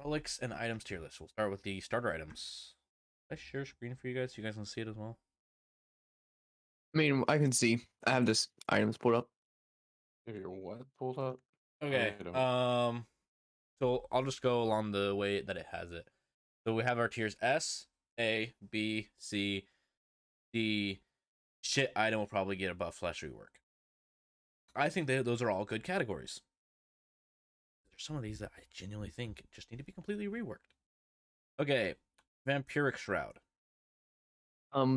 relics and items tier list. We'll start with the starter items. Did I share screen for you guys so you guys can see it as well? I mean, I can see. I have this items pulled up. If you're what pulled up? Okay. I don't. So I'll just go along the way that it has it. So we have our tiers S, A, B, C, D. Shit item will probably get a buff flash rework. I think those are all good categories. There's some of these that I genuinely think just need to be completely reworked. Okay, Vampiric Shroud.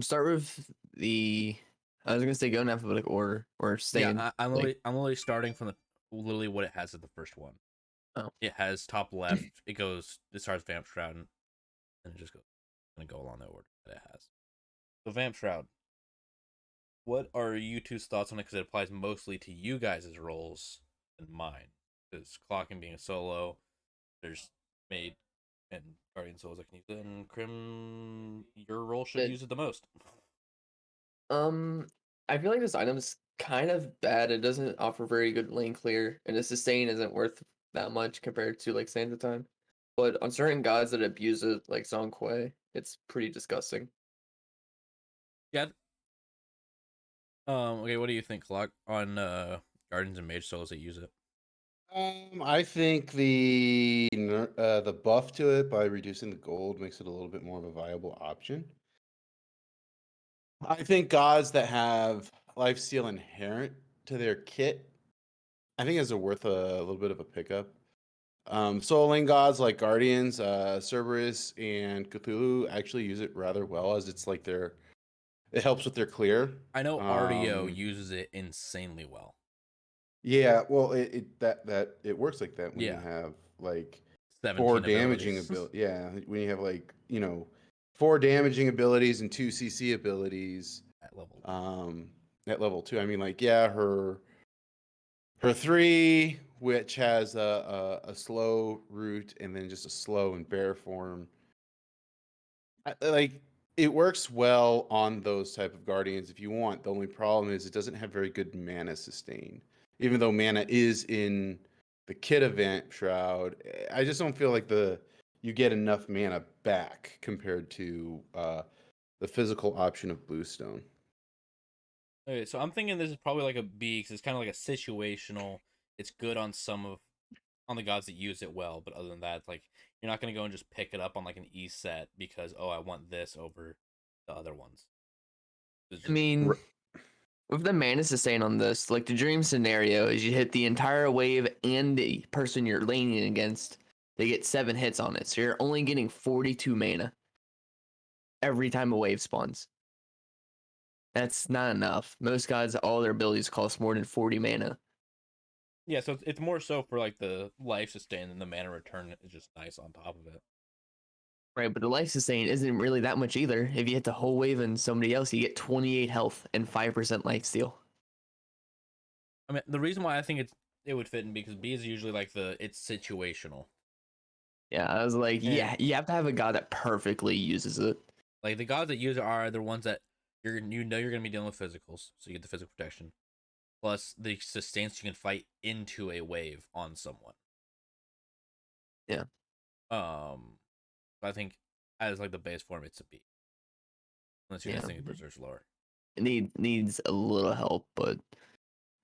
Start with the. I was gonna say go in alphabetic order or stay in. Yeah, I'm literally starting from literally what it has at the first one. Oh. It has top left. It starts Vamp Shroud, and it just goes. Gonna go along the order that it has. So Vamp Shroud. What are you two's thoughts on it? Because it applies mostly to you guys' roles and mine. Because clocking being a solo, there's Made and Guardian Souls that can use it, and Crim, your role should use it the most. I feel like this item's kind of bad. It doesn't offer very good lane clear, and the sustain isn't worth that much compared to like Sand of Time. But on certain gods that abuse it, like Zhong Kuei, it's pretty disgusting. Yeah. Okay, what do you think, Clock, on Guardians and Mage Souls that use it? I think the buff to it by reducing the gold makes it a little bit more of a viable option. I think gods that have lifesteal inherent to their kit, I think is worth a little bit of a pickup. Soul Lane gods like Guardians, Cerberus, and Cthulhu actually use it rather well as it's like it helps with their clear. I know RDO uses it insanely well. Yeah, well, it works like that when you Yeah. have like 17 4 damaging abilities. ability. Yeah, when you have like 4 damaging abilities and 2 CC abilities At level. At level 2. I mean, like, yeah, her 3, which has a slow root and then just a slow and bear form. Like, it works well on those type of guardians if you want. The only problem is it doesn't have very good mana sustain. Even though mana is in the kit event Shroud, I just don't feel like you get enough mana back compared to the physical option of Bluestone. Okay, so I'm thinking this is probably like a B because it's kind of like a situational. It's good on on the gods that use it well, but other than that, like you're not gonna go and just pick it up on like an E set because I want this over the other ones. I mean, with the mana sustain on this, like the dream scenario is you hit the entire wave and the person you're laning against, they get 7 hits on it. So you're only getting 42 mana every time a wave spawns. That's not enough. Most gods, all their abilities cost more than 40 mana. Yeah, so it's more so for like the life sustain, and the mana return is just nice on top of it. Right, but the life sustain isn't really that much either. If you hit the whole wave and somebody else, you get 28 health and 5% life steal. I mean, the reason why I think it would fit in because B is usually like it's situational. Yeah, I was like, yeah, you have to have a god that perfectly uses it. Like the gods that use it are the ones that you're gonna be dealing with physicals, so you get the physical protection, plus the sustains you can fight into a wave on someone. Yeah. I think as like the base form, it's a B. Unless you guys think it deserves lower. It needs a little help, but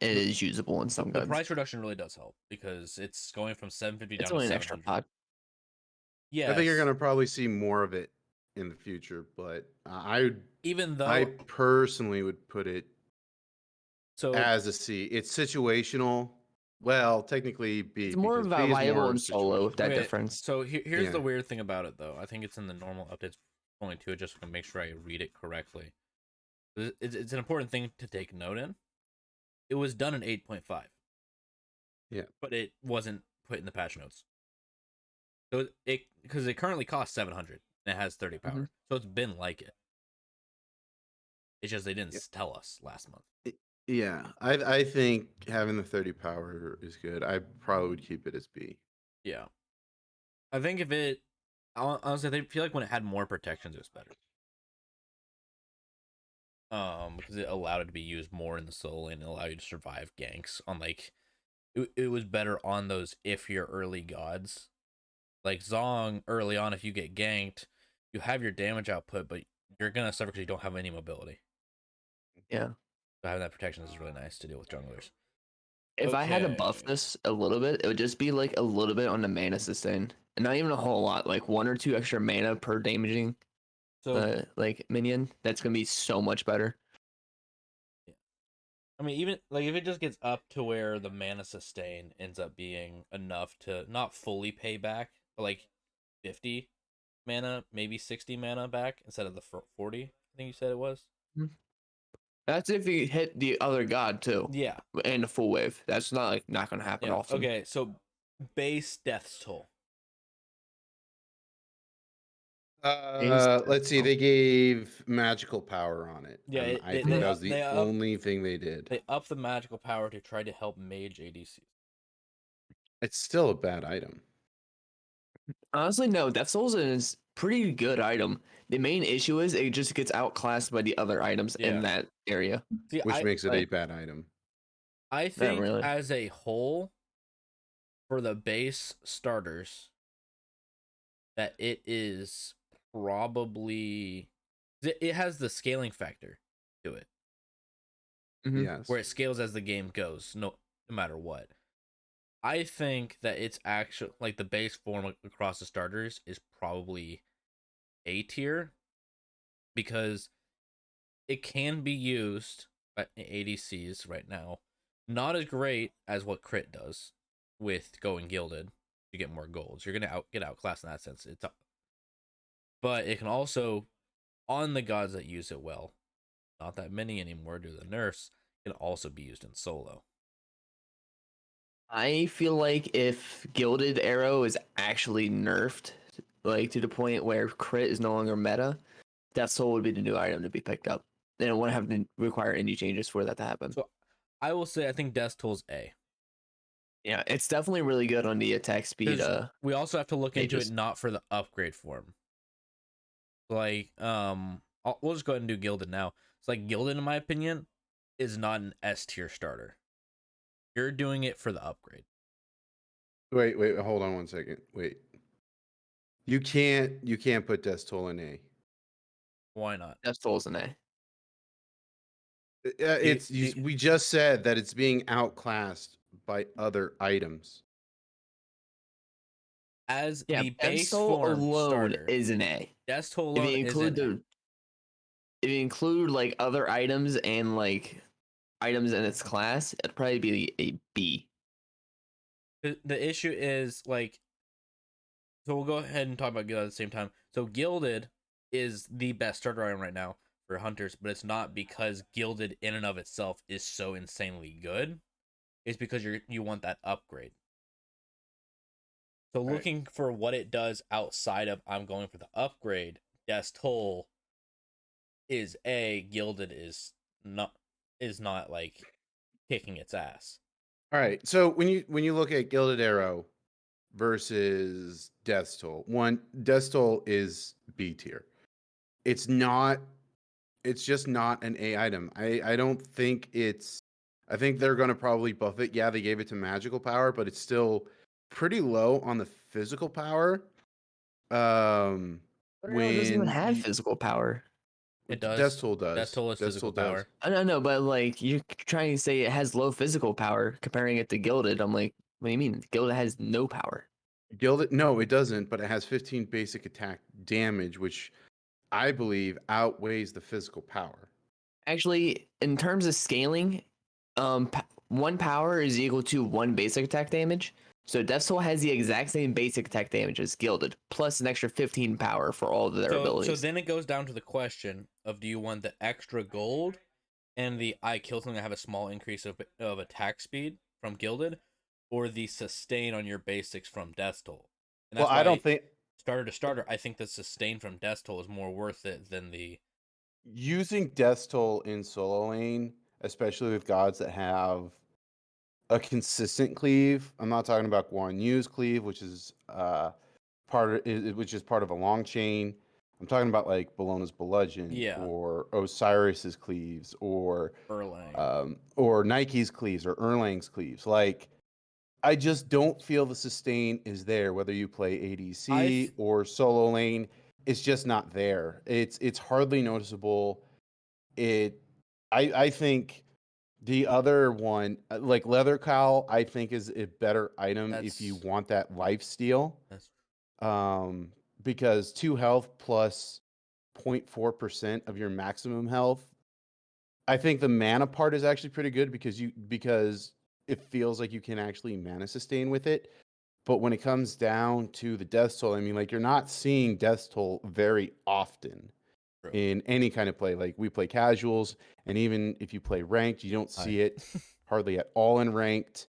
it is usable in some The gods. price reduction really does help because it's going from 750 It's down only to an extra 700. pot. Yeah, I think you're gonna probably see more of it in the future, but I personally would put it as a C. It's situational. Well, technically B. It's more because B is viable more in solo with that difference. So here's the weird thing about it, though. I think it's in the normal updates only to it, just to make sure I read it correctly. It's an important thing to take note in. It was done in 8.5. Yeah. But it wasn't put in the patch notes. So because it currently costs 700 and it has 30 power. Mm-hmm. So it's been like it. It's just they didn't tell us last month. Yeah, I think having the 30 power is good. I probably would keep it as B. Yeah. I think honestly, I feel like when it had more protections, it was better. Because it allowed it to be used more in the soul and allow you to survive ganks on like it was better on those if you're early gods. Like Zong early on, if you get ganked, you have your damage output, but you're gonna suffer because you don't have any mobility. Yeah. So having that protection is really nice to deal with junglers. If I had to buff Okay. this a little bit, it would just be like a little bit on the mana sustain, and not even a whole lot, like 1 or 2 extra mana per damaging So like minion. That's gonna be so much better. yeah. I mean, even like if it just gets up to where the mana sustain ends up being enough to not fully pay back, but like 50 mana, maybe 60 mana back instead of the 40. I think you said it was. That's if you hit the other god too, Yeah. and a full wave. That's not gonna happen Yeah. often. Okay. So base death's toll. Let's see. They gave magical power on it. Yeah. I think that was the only thing they did. They up the magical power to try to help mage ADCs. It's still a bad item. Honestly, no. Death Souls is a pretty good item. The main issue is it just gets outclassed by the other items in that area. See, Which makes it a bad item. I Not think really. as a whole, for the base starters, that it is probably it has the scaling factor to it, Yes. where it scales as the game goes, no matter what. I think that it's actually like the base form across the starters is probably A tier because it can be used by ADCs right now. Not as great as what crit does with going gilded. You get more golds. You're gonna get outclassed in that sense. But it can also, on the gods that use it well, not that many anymore due to the nerfs, can also be used in solo. I feel like if Gilded Arrow is actually nerfed, like to the point where crit is no longer meta, Death Soul would be the new item to be picked up. And it wouldn't have to require any changes for that to happen. So I will say I think Death Toll's A. Yeah, it's definitely really good on the attack speed. We also have to look into it Mages. not for the upgrade form. Like, we'll just go ahead and do Gilded now. It's like Gilded, in my opinion, is not an S tier starter. You're doing it for the upgrade. Wait, hold on 1 second. Wait. You can't put Death Toll in A. Why not? Death Soul's an A. We just said that it's being outclassed by other items. As Yeah, the Death base Soul form alone starter, is an A. Death Toll If alone you is include an if you include like other items and like items in its class, it'd probably be a B. The issue is like, so we'll go ahead and talk about Gilded at the same time. So Gilded is the best starter item right now for hunters, but it's not because Gilded in and of itself is so insanely good. It's because you want that upgrade. So looking for what it does outside of I'm going for the upgrade, Death Toll is A, Gilded is not like kicking its ass. All right. So when you look at Gilded Arrow versus Death Toll, Death Toll is B tier. It's not. It's just not an A item. I don't think it's. I think they're going to probably buff it. Yeah, they gave it to magical power, but it's still pretty low on the physical power. Arrow doesn't even When have physical power. It Death does. Toll does. Death Toll is Death physical Toll does. power. I don't know, but like you're trying to say it has low physical power, comparing it to Gilded. I'm like, what do you mean? Gilded has no power. Gilded, no, it doesn't, but it has 15 basic attack damage, which I believe outweighs the physical power. Actually, in terms of scaling, one power is equal to 1 basic attack damage. So Death Soul has the exact same basic attack damage as Gilded, plus an extra 15 power for all of their abilities. So then it goes down to the question of do you want the extra gold and the I kill something that have a small increase of attack speed from Gilded, or the sustain on your basics from Death Toll? And that's Well, I don't think starter to starter, I think the sustain from Death Toll is more worth it than the using Death Toll in solo lane, especially with gods that have a consistent cleave. I'm not talking about Guan Yu's cleave, which is which is part of a long chain. I'm talking about like Bellona's Bludgeon or Osiris's cleaves Erlang. or Nike's cleaves or Erlang's cleaves. Like I just don't feel the sustain is there, whether you play ADC I've or solo lane. It's just not there. It's hardly noticeable. It, I think the other one, like Leather Cowl, I think is a better item if you that's want that life steal. that's Um, because 2 health plus 0.4% of your maximum health. I think the mana part is actually pretty good because it feels like you can actually mana sustain with it. But when it comes down to the death toll, I mean, like you're not seeing death toll very often true. in any kind of play. Like we play casuals, and even if you play ranked, you don't I see it hardly at all in ranked.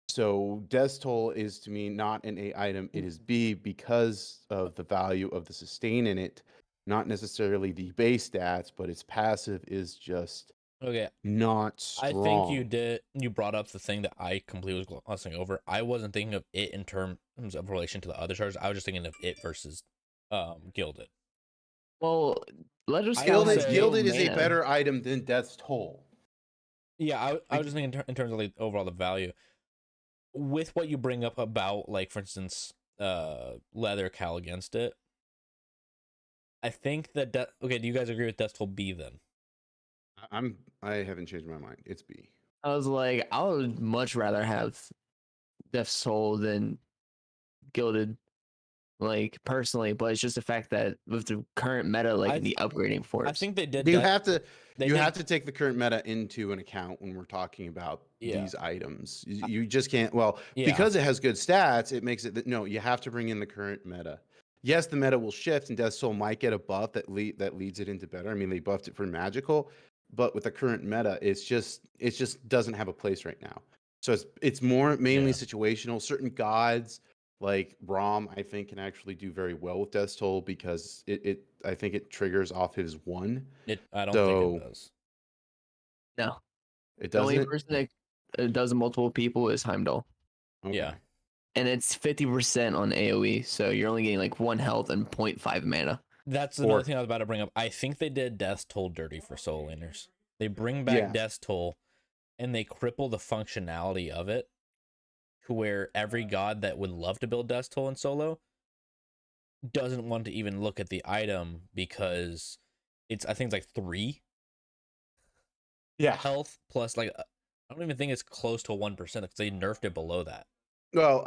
So death toll is to me not an A item. It is B because of the value of the sustain in it, not necessarily the base stats, but its passive is just okay. not I think strong. you brought up the thing that I completely was glossing over. I wasn't thinking of it in terms of relation to the other characters. I was just thinking of it versus Gilded. Well, Leather I would Scout has say no Gilded is a mana. better item than Death's Toll. yeah, I was Like, just thinking in terms of like overall the value. With what you bring up about like for instance Leather Cal against it, I think that okay, do you guys agree with Death Toll B then? I haven't changed my mind. It's B. I was like, I would much rather have Death's Soul than Gilded, like personally. But it's just the fact that with the current meta, like I in the upgrading I force, think they did You that. have to They you did have to take the current meta into an account when we're talking about yeah. these items. You just can't, well, Yeah. because it has good stats, it makes it that no, you have to bring in the current meta. Yes, the meta will shift and Death Soul might get a buff that leads it into better. I mean, they buffed it for magical, but with the current meta, it just doesn't have a place right now. So it's more mainly Yeah. situational. Certain gods like Rom, I think, can actually do very well with Death Toll because it I think it triggers off his one. I don't think it So does. no. it The only doesn't. person that does multiple people is Heimdall. Okay. Yeah. And it's 50% on AoE, so you're only getting like 1 health and 0.5 mana. That's another Or thing I was about to bring up. I think they did Death Toll dirty for solo laners. They bring back yeah, Death Toll and they cripple the functionality of it to where every god that would love to build Death Toll in solo doesn't want to even look at the item because I think it's like 3 yeah. health plus like I don't even think it's close to 1% because they nerfed it below that. Well,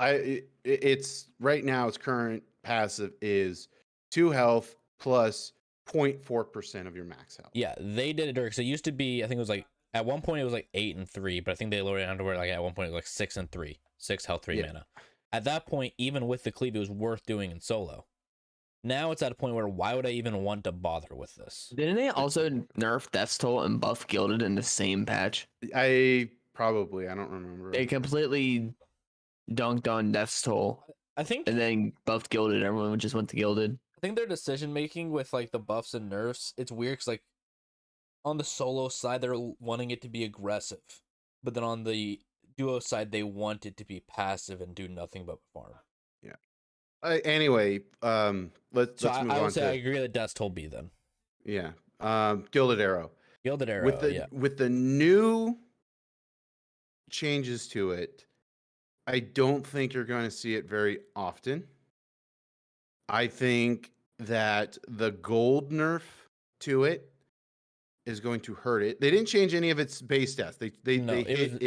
it's right now. Its current passive is 2 health plus 0.4% of your max health. Yeah, they did it dirty. So it used to be, I think it was like at one point it was like 8 and 3, but I think they lowered it down to where like at one point it was like 6 and 3, 6 health, 3 Yeah. mana. At that point, even with the cleave, it was worth doing in solo. Now it's at a point where why would I even want to bother with this? Didn't they also nerf Death's Toll and buff Gilded in the same patch? I don't remember. They completely dunked on Death's Toll I think and then buffed Gilded. Everyone just went to Gilded. I think their decision making with like the buffs and nerfs, it's weird because like on the solo side they're wanting it to be aggressive, but then on the duo side they want it to be passive and do nothing but farm. Yeah. Anyway, So let's move I would on say I to agree that Death Toll B then. yeah. Gilded Arrow Gilded with Arrow, the yeah. with the new changes to it. I don't think you're going to see it very often. I think that the gold nerf to it is going to hurt it. They didn't change any of its base stats. They No, hit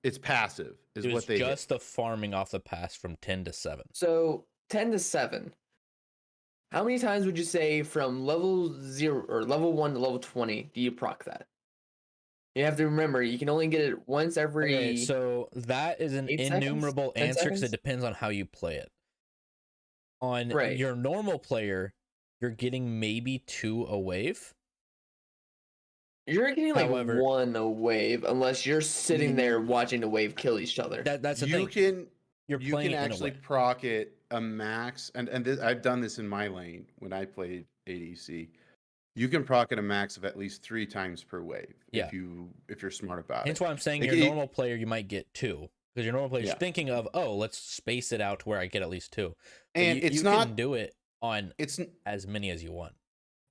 its passive it is was what they hit. just the farming off the pass from 10 to 7. So 10 to 7. How many times would you say from level 0 or level 1 to level 20 do you proc that? You have to remember, you can only get it once every Okay, so that is an 8 seconds? innumerable 10 answer because it seconds? depends on how you play it. On Right. your normal player, you're getting maybe 2 a wave. You're getting like However, 1 a wave unless you're sitting there watching the wave kill each other. that's the You thing. can You're you can playing it in a actually way. proc it a max, and this, I've done this in my lane when I played ADC. You can proc it a max of at least 3 times per wave Yeah. if you're smart about Hence it. why I'm saying Like, your normal player, you might get 2. Because your normal player is yeah, thinking of, oh, let's space it out to where I get at least 2. But and you can do it on it's as many as you want.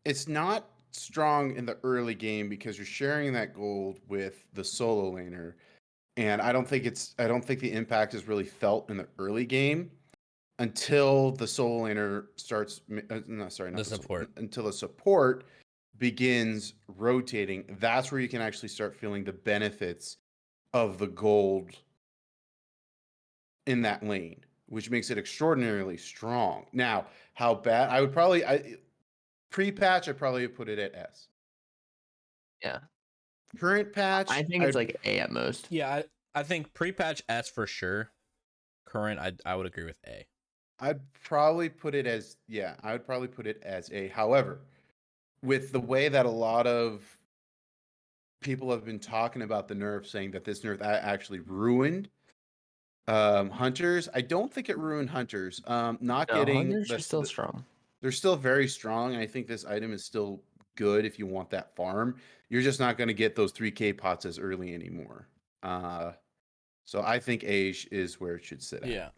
it's not strong in the early game because you're sharing that gold with the solo laner. and I don't think the impact is really felt in the early game until the solo laner starts. No, sorry, not The the solo, support. until the support begins rotating. That's where you can actually start feeling the benefits of the gold in that lane, which makes it extraordinarily strong. Now, how bad? I would probably pre-patch. I'd probably put it at S. Yeah. Current patch, I think it's like A at most. Yeah, I think pre-patch S for sure. Current, I would agree with A. I'd probably put it as I would probably put it as A. However, with the way that a lot of people have been talking about the nerf, saying that this nerf actually ruined hunters, I don't think it ruined hunters. Not No, getting hunters are still strong. they're still very strong, and I think this item is still good if you want that farm. You're just not going to get those 3K pots as early anymore. So I think Age is where it should sit at. Yeah.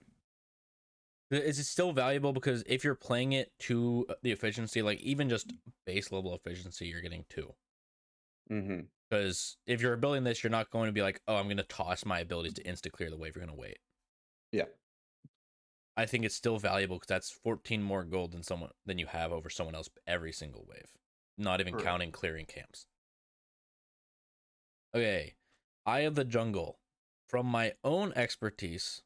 Is it still valuable? Because if you're playing it to the efficiency, like even just base level efficiency, you're getting 2. Mm-hmm. Because if you're building this, you're not going to be like, oh, I'm going to toss my abilities to insta clear the wave. You're going to wait. Yeah. I think it's still valuable because that's 14 more gold than you have over someone else every single wave. Not even counting clearing camps. Okay. Eye of the Jungle. From my own expertise.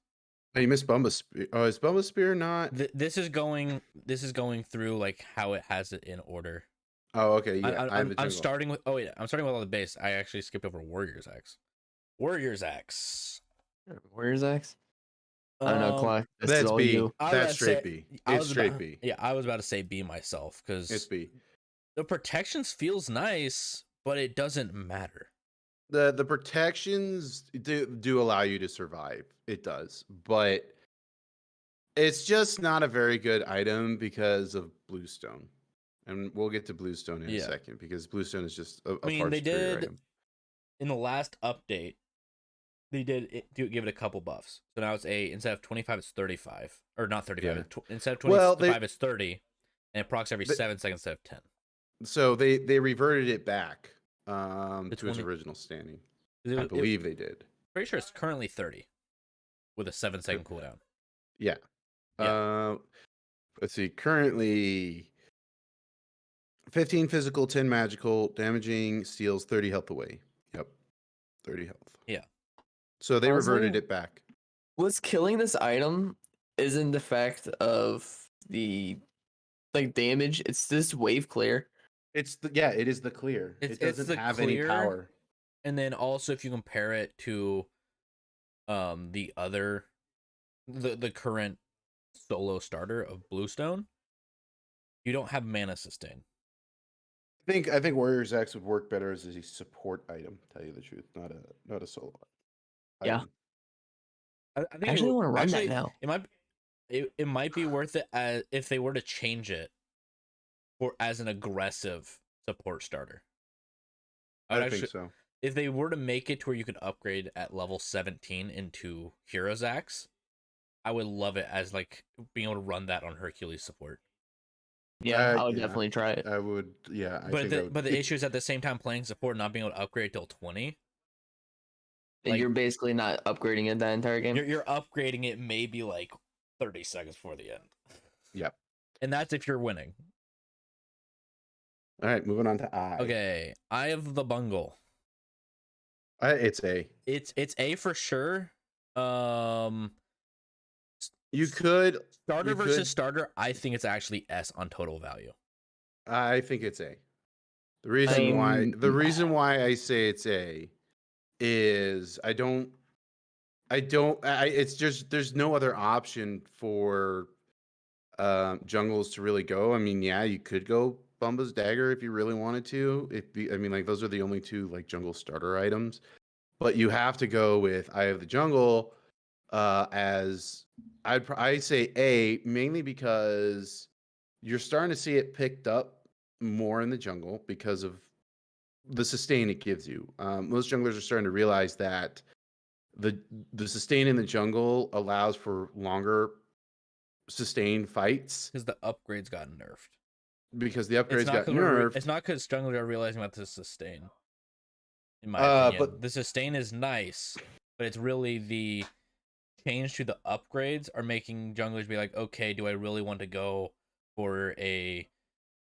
Oh, you missed Bumba Spear. Oh, is Bumba Spear not? This is going through like how it has it in order. Oh, okay. Yeah. I'm starting with I'm starting with all the base. I actually skipped over Warrior's Axe. Warrior's Axe. Warrior's Axe? I don't know, Clark. This is That's all B. you. That's straight B. It's straight B. Yeah, I was about to say B myself because It's B. the protections feels nice, but it doesn't matter. The protections do allow you to survive. It does, but it's just not a very good item because of Bluestone, and we'll get to Bluestone in a second because Bluestone is just a far they superior did item. In the last update. They did give it a couple buffs. So now it's instead of 25, it's 35. Or not 35. Yeah. Instead of 25, it's 30. And it procs every 7 seconds instead of 10. So they reverted it back to its 20 original standing. I believe they did. Pretty sure it's currently 30 with a 7-second cooldown. Yeah. Yeah. Let's see. Currently 15 physical, 10 magical, damaging, steals 30 health away. Yep. 30 health. Yeah. So they reverted it back. What's killing this item isn't the fact of the damage. It's this wave clear. It is the clear. It doesn't have any power. And then also if you compare it to the other the current solo starter of Bluestone, you don't have mana sustain. I think Warrior's Axe would work better as a support item, tell you the truth, not a solo Yeah. item. I think I actually want to run that now. It might be worth it as if they were to change it as an aggressive support starter. I think so. If they were to make it to where you could upgrade at level 17 into Hero's Axe, I would love it as like being able to run that on Hercules support. Yeah, I would definitely try it. I would, yeah. But the issue is at the same time playing support, not being able to upgrade till 20. Like, you're basically not upgrading it that entire game. You're upgrading it maybe like 30 seconds before the end. Yep. And that's if you're winning. All right, moving on to I. Okay, Eye of the Bungle. It's A. It's A for sure. You could starter versus starter. I think it's actually S on total value. I think it's A. The reason why I say it's A is it's just there's no other option for jungles to really go. I mean, yeah, you could go Bumba's Dagger if you really wanted to. Those are the only two like jungle starter items. But you have to go with Eye of the Jungle as I'd say A, mainly because you're starting to see it picked up more in the jungle because of the sustain it gives you. Most junglers are starting to realize that the sustain in the jungle allows for longer sustained fights because the upgrades got nerfed. Because the upgrades got nerfed. It's not because junglers are realizing about the sustain. In my opinion, but the sustain is nice, but it's really the change to the upgrades are making junglers be like, okay, do I really want to go for a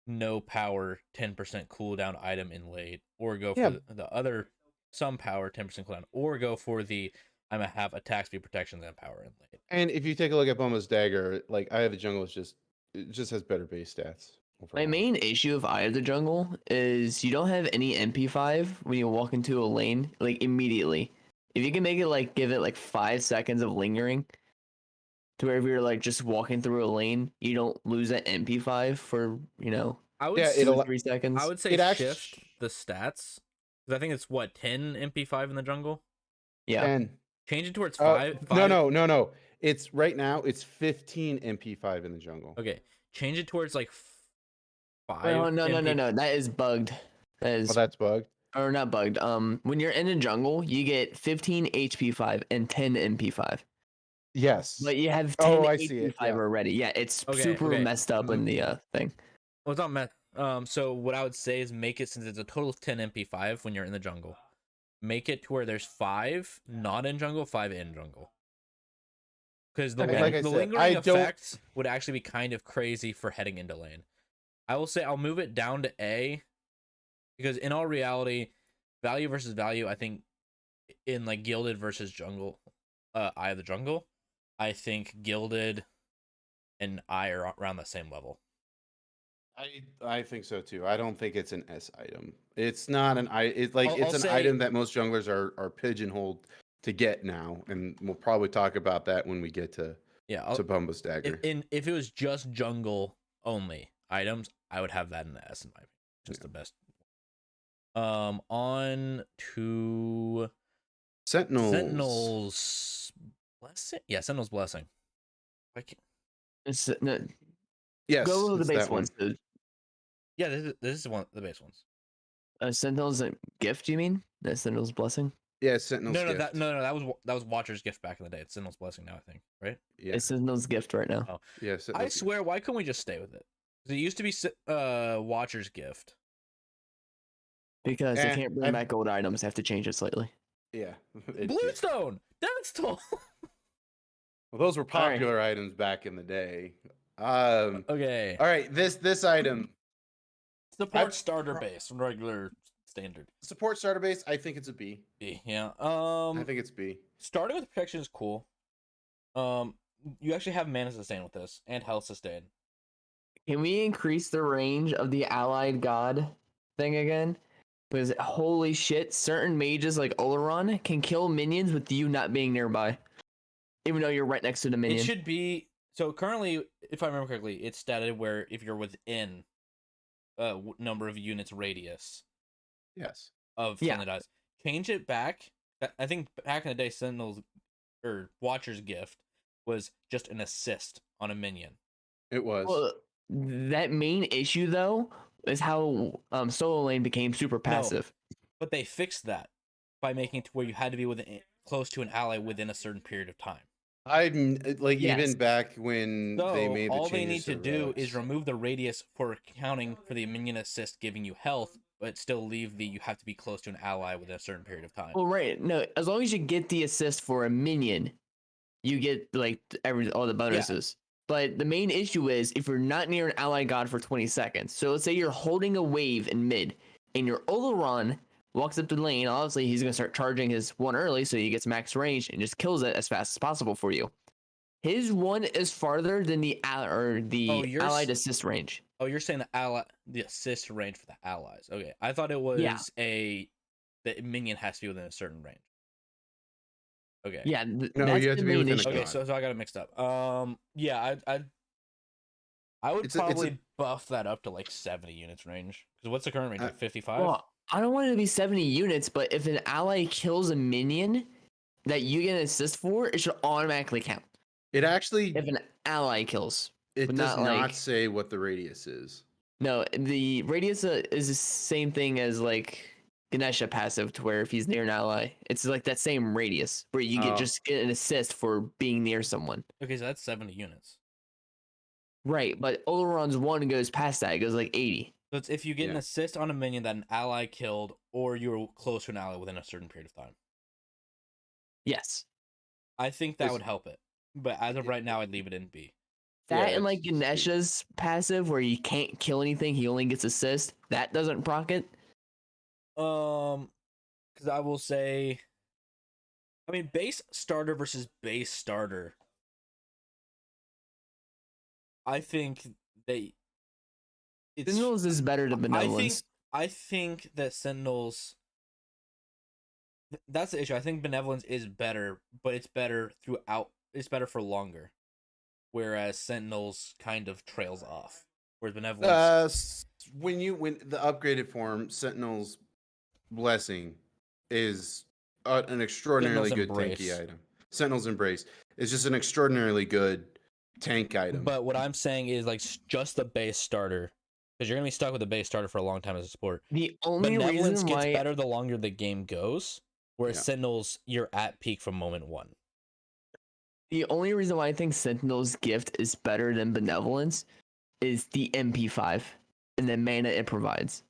no power 10% cooldown item in late, or go for Yeah, the other some power 10% cooldown, or go for the I'm gonna have attack speed protection than power in late. and if you take a look at Boma's dagger, like Eye of the Jungle it just has better base stats My overall. main issue of Eye of the Jungle is you don't have any MP5 when you walk into a lane, like immediately. If you can make it like give it like 5 seconds of lingering, to where if you're like just walking through a lane, you don't lose that MP5 for, I would Yeah, s- two or it'll 3 seconds. I would say it actually shift the stats, because I think it's what 10 MP5 in the jungle. Yeah. 10. Change it towards Uh, five. no. It's right now. It's 15 MP5 in the jungle. Okay, change it towards like Wait, oh, 5 no, no, no, MP. no. That is bugged. That Oh, is, that's bugged. or not bugged. When you're in a jungle, you get 15 HP5 and 10 MP5. Yes. But you have 10 Oh, I see it. HP5 Yeah. already. Yeah, it's Okay, super okay. messed up in the thing. Well, it's not met. So what I would say is make it, since it's a total of 10 MP5 when you're in the jungle, make it to where there's 5 not in jungle, 5 in jungle. Because the Okay. Like I the said, lingering I don't. effects would actually be kind of crazy for heading into lane. I will say I'll move it down to A, because in all reality, value versus value, I think in like gilded versus jungle, Eye of the Jungle, I think gilded and Eye are around the same level. I think so too. I don't think it's an S item. It's not an I. It's like I'll it's an say, item that most junglers are pigeonholed to get now, and we'll probably talk about that when we get to yeah, Bumba's dagger. if it was just jungle only items, I would have that in the S in my opinion. Just Yeah. the best. On to Sentinels. Sentinel's Blessing. Yeah, Sentinel's Blessing. It's, no, Yes, go with it's the base that one. ones. Dude. Yeah, this is one of the base ones. Sentinel's gift, you mean? That Sentinel's blessing? Yeah, Sentinel's No, gift. that was Watcher's gift back in the day. It's Sentinel's Blessing now, I think, right? Yeah, It's Sentinel's gift right now. Oh, yeah. I Sentinel's gift. swear, why couldn't we just stay with it? 'Cause it used to be Watcher's gift. Because they Eh, can't bring back old items, they have to change it slightly. Yeah. yeah. Bluestone. That's tall. Well, those were All right. popular items back in the day. Okay. All right. This item Support starter base, regular standard. support starter base. I think it's a B. B. Yeah. I think it's B. Starting with protection is cool. You actually have mana sustain with this and health sustain. Can we increase the range of the allied god thing again? Because holy shit, certain mages like Oleron can kill minions with you not being nearby, even though you're right next to the minion. It should be so. Currently, if I remember correctly, it's stated where if you're within a number of units radius Yes. of Yeah. something that dies, change it back. I think back in the day, Sentinel's or Watcher's gift was just an assist on a minion. It was. Well, that main issue though is how solo lane became super passive. But they fixed that by making it to where you had to be within close to an ally within a certain period of time. I'm like Yes. even back when So they made the all they need changes to do relics. is remove the radius for accounting for the minion assist giving you health, but still leave the you have to be close to an ally within a certain period of time. Well, right. No, as long as you get the assist for a minion, you get like all the bonuses. But the main issue is if you're not near an allied god for 20 seconds. So let's say you're holding a wave in mid, and your Oleron walks up the lane. Obviously, he's gonna start charging his one early, so he gets max range and just kills it as fast as possible for you. His one is farther than the allied assist range. Oh, you're saying the assist range for the allies. Okay, I thought it was the minion has to be within a certain range. Okay. Yeah, No, that's you have the to be main within a issue. Okay, god. so I got it mixed up. Yeah, I would probably buff that up to like 70 units range. Because what's the current range? Like 55? Well, I don't want it to be 70 units, but if an ally kills a minion that you get an assist for, it should automatically count. It actually If an ally kills. it but does not, not like- say what the radius is. No, the radius is the same thing as like Ganesha passive, to where if he's near an ally, it's like that same radius where you Oh. just get an assist for being near someone. Okay, so that's 70 units. Right, but Oleron's one goes past that. It goes like 80. So it's if you get an Yeah. assist on a minion that an ally killed, or you're close to an ally within a certain period of time. Yes. I think that It's- would help it. But as of right now, I'd leave it in B. That Yeah, and like it's B. Ganesha's passive where you can't kill anything, he only gets assist. That doesn't proc it. Because I will say, I mean, base starter versus base starter. I think they. It's. Sentinels is better than Benevolence. I think that Sentinels. That's the issue. I think Benevolence is better, but it's better throughout. It's better for longer, whereas Sentinels kind of trails off. Whereas Benevolence. When the upgraded form, Sentinel's Blessing is an extraordinarily Sentinel's good Embrace. tanky item. Sentinel's Embrace is just an extraordinarily good tank item. But what I'm saying is like just the base starter, because you're gonna be stuck with the base starter for a long time as a support. The only Benevolence reason gets why better the longer the game goes, whereas Yeah. Sentinels you're at peak from moment one. I think Sentinel's gift is better than Benevolence is the MP5 and the mana it provides.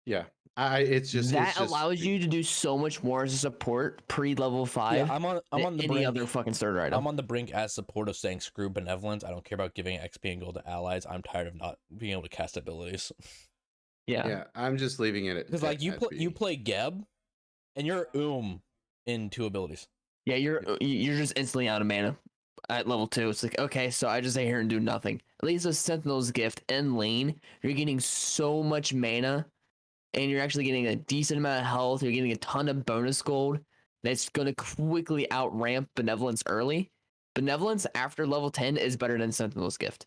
Yeah, it's just allows you to do so much more as a support pre-level 5. Yeah, I'm on the any brink. other fucking starter item. I'm on the brink as support of saying screw Benevolence. I don't care about giving XP and gold to allies. I'm tired of not being able to cast abilities. Yeah, I'm just leaving it at Because like you B. you play Geb, and you're in 2 abilities. Yeah, you're just instantly out of mana at level 2. It's like, okay, so I just sit here and do nothing. At least with Sentinel's gift and lane, you're getting so much mana, and you're actually getting a decent amount of health. You're getting a ton of bonus gold that's going to quickly outramp Benevolence early. Benevolence after level 10 is better than Sentinel's gift,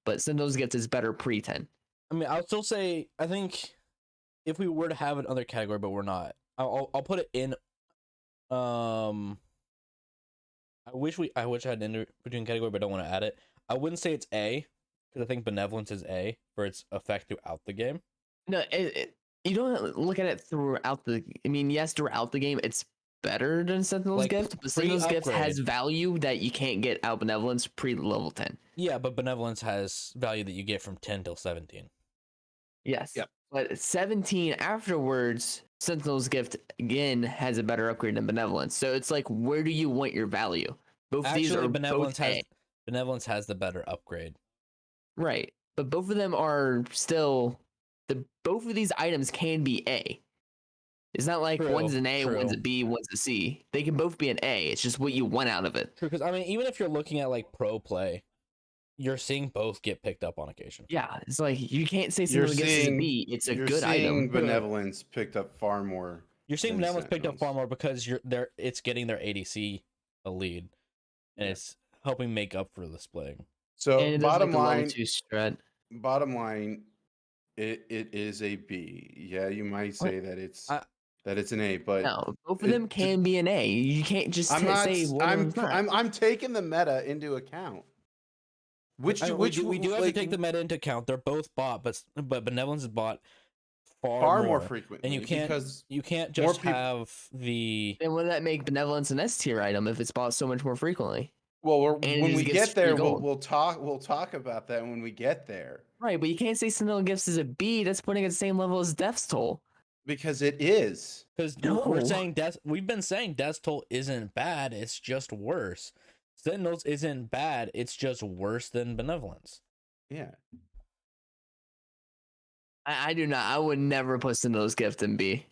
but Sentinel's gift is better pre-10. I mean, I'll still say I think if we were to have another category, but we're not, I'll put it in. I wish I had an in-between category, but I don't want to add it. I wouldn't say it's A, because I think Benevolence is A for its effect throughout the game. No, you don't look at it throughout the. I mean, yes, throughout the game, it's better than Sentinel's Like, gift, but Sentinel's gift has pre-upgrade. value that you can't get out Benevolence pre-level 10. Yeah, but Benevolence has value that you get from 10 till 17. Yes. Yep. But 17 afterwards, Sentinel's gift again has a better upgrade than Benevolence. So it's like, where do you want your value? Both of these Actually, are Benevolence both A. Benevolence has the better upgrade. Right. But both of them are still both of these items can be A. It's not like True, one's an A, one's a true. B, one's a C. They can both be an A. It's just what you want out of it. True, because I mean, even if you're looking at like pro play, you're seeing both get picked up on occasion. Yeah, it's like you can't say You're Sentinel gift is a seeing- B. It's a You're good seeing item. Benevolence picked up far more. You're seeing than Benevolence picked up far Sentinels. more because it's getting their ADC a lead, and Yeah. it's helping make up for the splitting. So And it does bottom like a line, level 2 strat. it is a B. Yeah, you might say that it's an A, but No, both of them can be an A. You can't just I'm not. say one of I'm them's not. I'm taking the meta into account. We do have to take the meta into account. They're both bought, but Benevolence is bought far more frequently, and you can't because just more peop- have the. Then would that make Benevolence an S tier item if it's bought so much more frequently? well, it when just we gets get there, free gold. we'll talk about that when we get there, Right, but you can't say Sentinel Gifts is a B. That's putting it at the same level as Death's Toll. because it is. Because No. we're saying we've been saying Death's Toll isn't bad, it's just worse. Sentinels isn't bad, it's just worse than Benevolence. Yeah. I do not. I would never put Sentinel's Gift in B.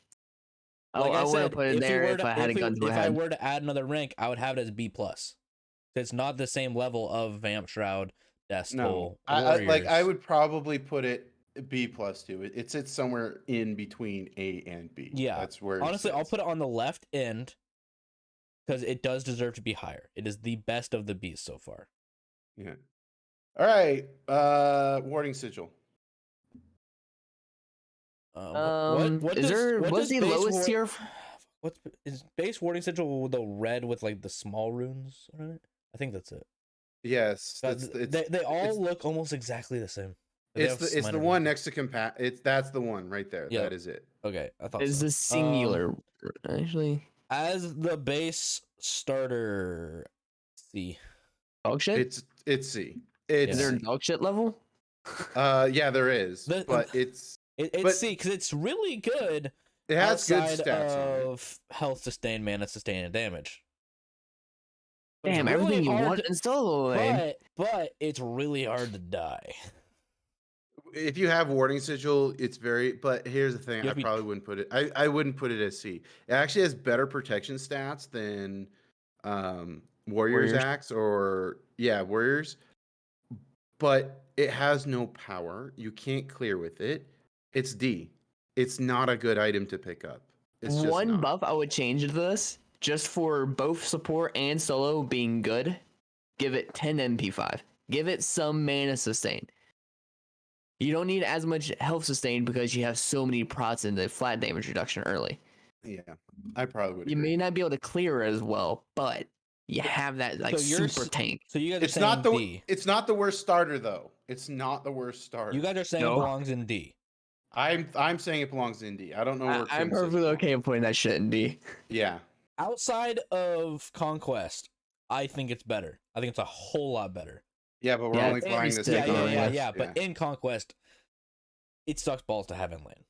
Like I I would said, have put it there if I had a gun to my if I head. were to add another rank, I would have it as B+. It's not the same level of Vamp Shroud, Death's No, Toll, I Warriors. would probably put it B+ too. It sits somewhere in between A and B. Yeah, that's where. Honestly, I'll put it on the left end because it does deserve to be higher. It is the best of the Bs so far. Yeah. All right. Warding Sigil. What Is there what what's does the base lowest tier? What's is base Warding Sigil the red with like the small runes on it? I think that's it. Yes, They all look almost exactly the same. They have it's the minor one differences. next to that's the one right there. Yeah. That is it. Okay, I thought Is so. the singular actually As the base starter, C. dog shit? It's C. Is there It's a dog shit level? yeah, there is, The- but it's It's C because it's really good. it has good outside stats on it. of health, sustain, mana, sustain, and damage. But it's Damn, really everything you hard want to, in solo lane. but it's really hard to die. If you have warding sigil, it's very. But here's the thing: You I have to be- probably wouldn't put it. I wouldn't put it as C. It actually has better protection stats than Warriors Warriors. Axe or Warriors. But it has no power. You can't clear with it. It's D. It's not a good item to pick up. It's just One not. buff I would change to this, just for both support and solo being good, give it 10 MP5. Give it some mana sustain. You don't need as much health sustain because you have so many prots in the flat damage reduction early. Yeah, I probably would. You Agree. may not be able to clear as well, but you have that like super tank. So you guys are It's saying not the. D. It's not the worst starter though. It's not the worst starter. You guys are saying No. it belongs in D. I'm saying it belongs in D. I don't know where I'm Trim says it perfectly belongs. okay with putting that shit in D. Yeah. Outside of Conquest, I think it's better. I think it's a whole lot better. Yeah, but we're Yeah, only it's flying very this. sick, Yeah. But in Conquest, it sucks balls to have inland.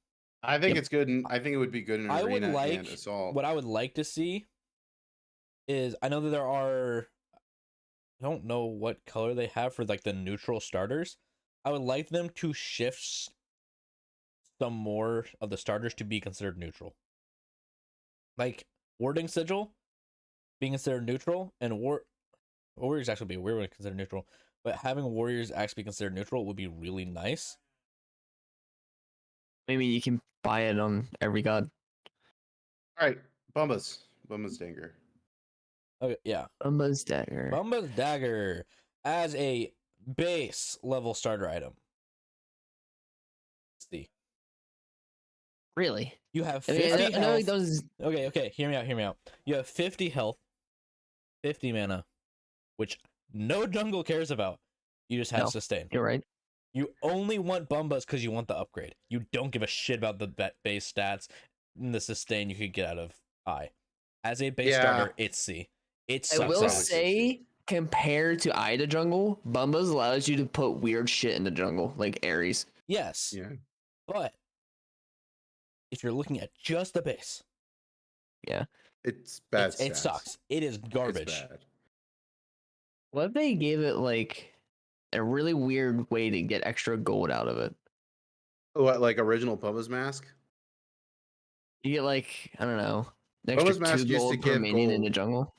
I think it's good. I think it would be good in I would arena like and assault. what I would like to see is I know that there are. I don't know what color they have for like the neutral starters. I would like them to shift some more of the starters to be considered neutral. Like Warding Sigil being considered neutral, and Warriors actually be weird when considered neutral, but having Warriors actually be considered neutral would be really nice. Maybe you can buy it on every god. All right, Bumba's Danger. Okay, yeah. Bumba's Dagger. Bumba's Dagger as a base level starter item. Let's see. Really? You have I 50 mean, I know health. those. Okay, hear me out. You have 50 health, 50 mana, which no jungle cares about. You just have No. sustain. You're right. You only want Bumbas because you want the upgrade. You don't give a shit about the base stats and the sustain you could get out of I. As a base starter, it's C. It I sucks will ass. say, compared to Ida jungle, Bumba's allows you to put weird shit in the jungle, like Ares. Yes. Yeah. But if you're looking at just the base, It's bad. it stats. sucks. It is garbage. It's bad. What if they gave it like a really weird way to get extra gold out of it? What, like original Bumba's Mask? You get like, I don't know, an extra Bumba's Mask 2 used to gold per give minion in the gold. jungle.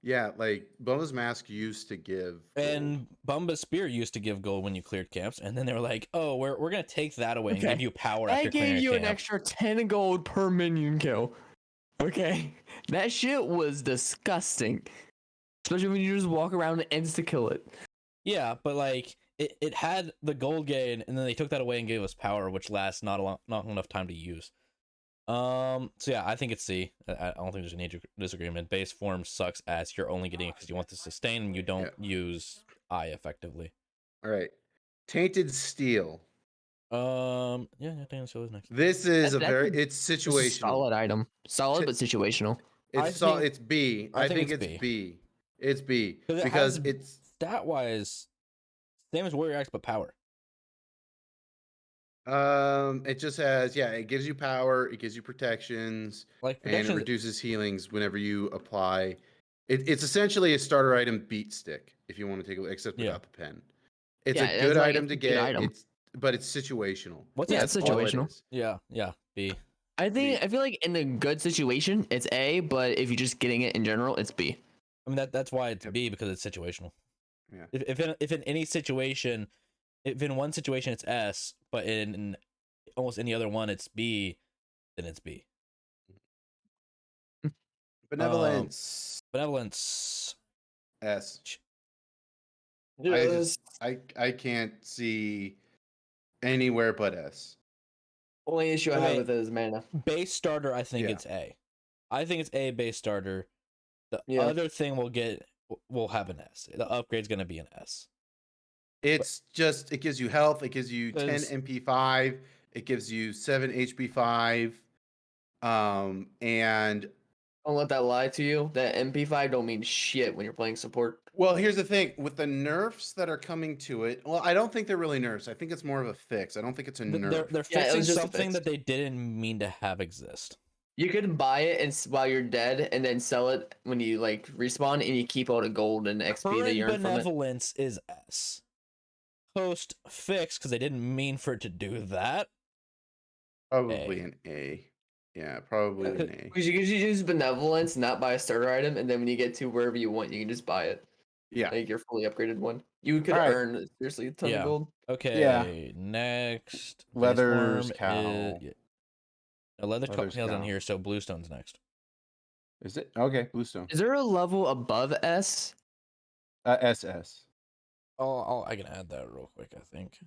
Yeah, like Bumba's Mask used to give. And Bumba's Spear used to give gold when you cleared camps, and then they were like, "Oh, we're gonna take that away and give you power after I clearing gave a you an camp." extra 10 gold per minion kill. Okay, that shit was disgusting. Especially when you just walk around and insta kill it. Yeah, but like it had the gold gain, and then they took that away and gave us power, which lasts not enough time to use. So yeah, I think it's C. I don't think there's any disagreement. Base form sucks as you're only getting it because you want to sustain and you don't use I effectively. All right, Tainted Steel. Yeah, I think so is next. This is it's It's a situational. solid item. Solid, but situational. It's B. I think it's B. It's B because it's stat wise same as Warrior Axe but power. It just has it gives you power, it gives you protections, and it reduces healings whenever you apply. It's essentially a starter item beat stick if you want to take it, except without the pen. It's a good item to get. But it's situational. It's situational. Yeah, B. I feel like in a good situation it's A, but if you're just getting it in general, it's B. I mean that's why it's B, because it's situational. Yeah. If in any situation, if in one situation it's S, but in almost any other one it's B, then it's B. Benevolence. Benevolence. S. Yes. I can't see anywhere but S. Only issue I have with it is mana. Base starter, I think it's A. I think it's A base starter. The other thing will have an S. The upgrade's gonna be an S. It gives you health. It gives you 10 MP5. It gives you 7 HP5. And don't let that lie to you. That MP5 don't mean shit when you're playing support. Well, here's the thing with the nerfs that are coming to it. Well, I don't think they're really nerfs. I think it's more of a fix. I don't think it's a nerf. They're fixing something that they didn't mean to have exist. You can buy it while you're dead, and then sell it when you like respawn, and you keep all the gold and XP that Current you earn from it. benevolence is S. Post fix, because they didn't mean for it to do that. Probably an A. Yeah, probably an A. Because you use benevolence, not buy a starter item, and then when you get to wherever you want, you can just buy it. Yeah. Like your fully upgraded one. You could Alright. earn seriously a ton Yeah. of gold. Okay, next. Leather's Base form cow. Is, no, leather's Leather's tail's on cow. here, so bluestone's next. Is it? Okay, Bluestone. Is there a level above S? SS. I can add that real quick, I think.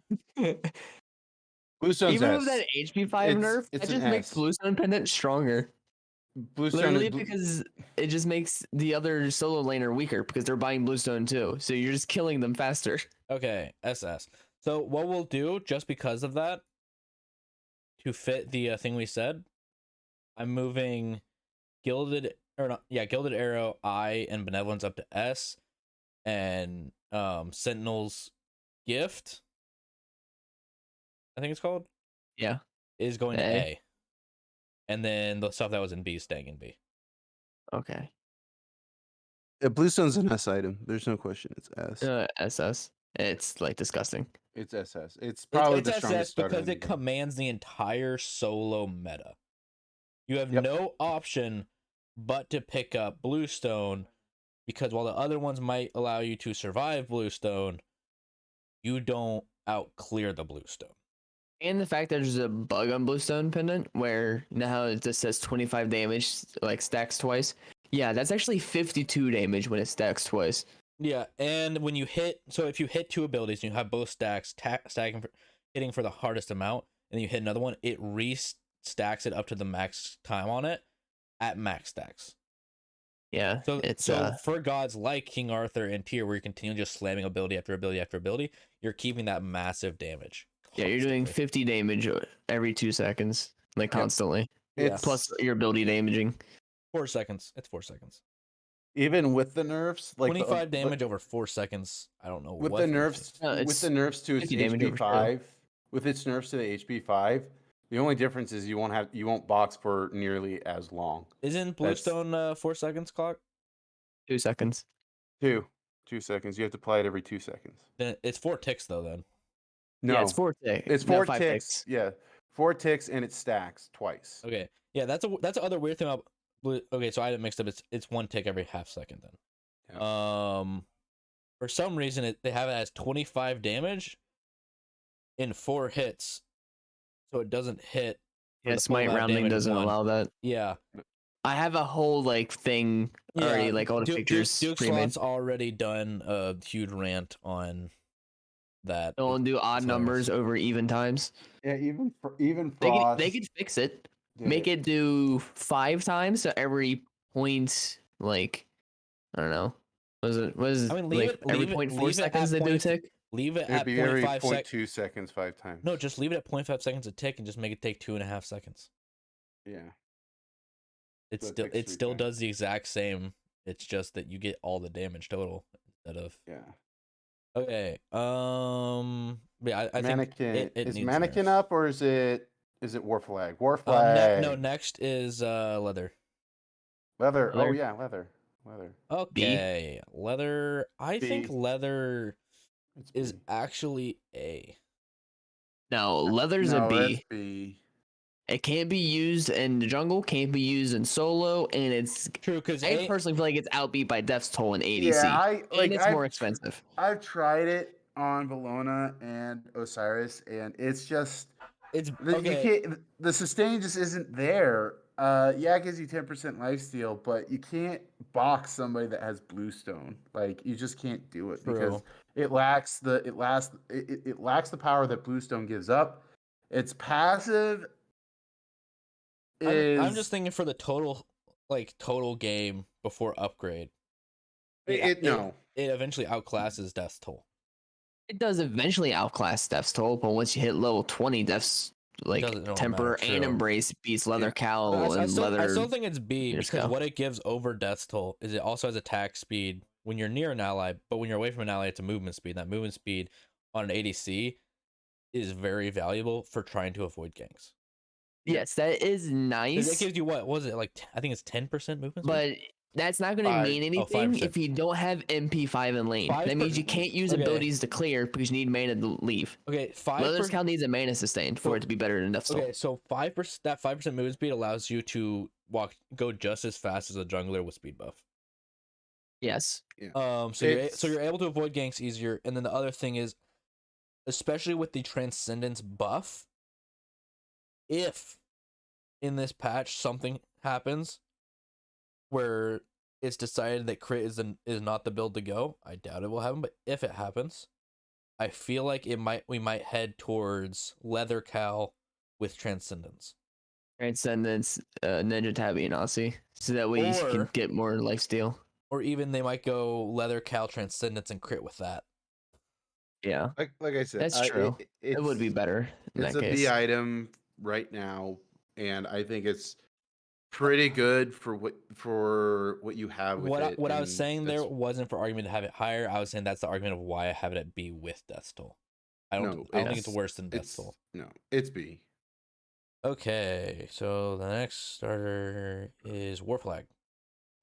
Bluestone's Even S. with that HP 5 nerf, It's that an just makes S. Bluestone Pendant stronger. Bluestone Literally is because it just makes the other solo laner weaker because they're buying Bluestone too. So you're just killing them faster. Okay, SS. So what we'll do, just because of that, to fit the thing we said, I'm moving Gilded Arrow I and Benevolence up to S, and Sentinel's Gift, I think it's called, Yeah. is going to A. A. And then the stuff that was in B is staying in B. Okay. Bluestone's an S item. There's no question. It's S. SS. It's like disgusting. It's SS. It's probably It's the SS strongest starter because in the it game. commands the entire solo meta. You have Yep. no option but to pick up Bluestone, because while the other ones might allow you to survive Bluestone, you don't out clear the Bluestone. And the fact that there's a bug on Bluestone Pendant where you know how it just says 25 damage, like stacks twice. Yeah, that's actually 52 damage when it stacks twice. Yeah, and when you hit, so if you hit two abilities and you have both stacks, hitting for the hardest amount, and then you hit another one, it restacks it up to the max time on it at max stacks. Yeah, So it's for gods like King Arthur and Tyr, where you continue just slamming ability after ability after ability, you're keeping that massive damage. yeah, you're doing constantly. 50 damage every 2 seconds, like constantly. Yeah. Plus your ability damaging. 4 seconds. It's 4 seconds. Even with the nerfs, like 25 damage over 4 seconds. I don't know with what the nerfs. No, With it's the nerfs to its 50 damage over HP 5, with its nerfs to the HP 5, the only difference is you won't box for nearly as long. Isn't Bluestone 4 seconds clock? 2 seconds. 2 seconds. You have to apply it every 2 seconds. Then it's 4 ticks though. Then No, Yeah, it's 4 ticks. it's No, 4 5 ticks. Yeah, 4 ticks and it stacks twice. okay, yeah, that's the other weird thing about Blue. Okay, so I had it mixed up. It's 1 tick every half second. Then, for some reason they have it as 25 damage in 4 hits, so it doesn't hit. Yeah, the full Smite amount of rounding damage doesn't one. allow that. Yeah, I have a whole like thing already, like all the pictures Duke pre-made. Slot's already done a huge rant on that. Don't do odd It's numbers hilarious. over even times. Yeah, even They Frost. could fix it. did Make it do 5 times, so every point, like I don't know. What is it? I mean, like every 0.4 seconds they do a tick? Leave it It'd at be every 0.5 seconds. 0.2 seconds 5 times. No, just leave it at 0.5 seconds a tick and just make it take 2.5 seconds. Yeah. It So it takes 3 still times. does the exact same. It's just that you get all the damage total instead of. Yeah. Okay. Yeah, I think Mannequin. it Is needs Mannequin nerfs. up or is it War Flag? War Flag. No, next is leather. Leather. Oh Leather. yeah, leather. Leather. Okay, leather. I think B. leather It's is B. actually A. No, leather's a No, B. that's B. It can't be used in the jungle, can't be used in solo, and it's. True, because I personally feel like it's outbeat by Death's Toll and ADC. Yeah, and it's more expensive. I've tried it on Bologna and Osiris, and it's just it's you okay. can't. The sustain just isn't there. Yeah, it gives you 10% lifesteal, but you can't box somebody that has Bluestone. Like you just can't do it because True. it lacks the power that Bluestone gives up. Its passive is. I'm just thinking for the total game before upgrade. It eventually outclasses Death's Toll. It does eventually outclass Death's Toll, but once you hit level 20, Death's like Doesn't really Temper matter, and true. Embrace beats Leather Cowl I and still Leather. think it's B Just because go. what it gives over Death's Toll is it also has attack speed when you're near an ally, but when you're away from an ally, it's a movement speed. That movement speed on an ADC is very valuable for trying to avoid ganks. Yes, that is 'Cause nice. it gives you what was it like? I think it's 10% movement speed. But that's not going to mean anything 5%. if you don't have MP5 in lane. That means you can't use abilities to clear because you need mana to leave. Okay, Leather 5%. Scout needs a mana sustain for it to be better than Death Stole. Okay, so 5%. That 5% movement speed allows you to go just as fast as a jungler with speed buff. Yes. Yeah. So you're able to avoid ganks easier, and then the other thing is, especially with the Transcendence buff, if in this patch something happens where it's decided that crit is not the build to go, I doubt it will happen, but if it happens, I feel like we might head towards Leather Cal with Transcendence. Transcendence, Ninja Tabby, and Aussie. So that way you can get more lifesteal. Or even they might go Leather Cal Transcendence and crit with that. Yeah. Like I said, that's true. It would be better in it's that a case. B item right now, and I think it's pretty good for what you have with it. What I was saying there wasn't for argument to have it higher. I was saying that's the argument of why I have it at B with Death Stole. I don't think it's worse than Death Stole. No, it's B. Okay, so the next starter is War Flag.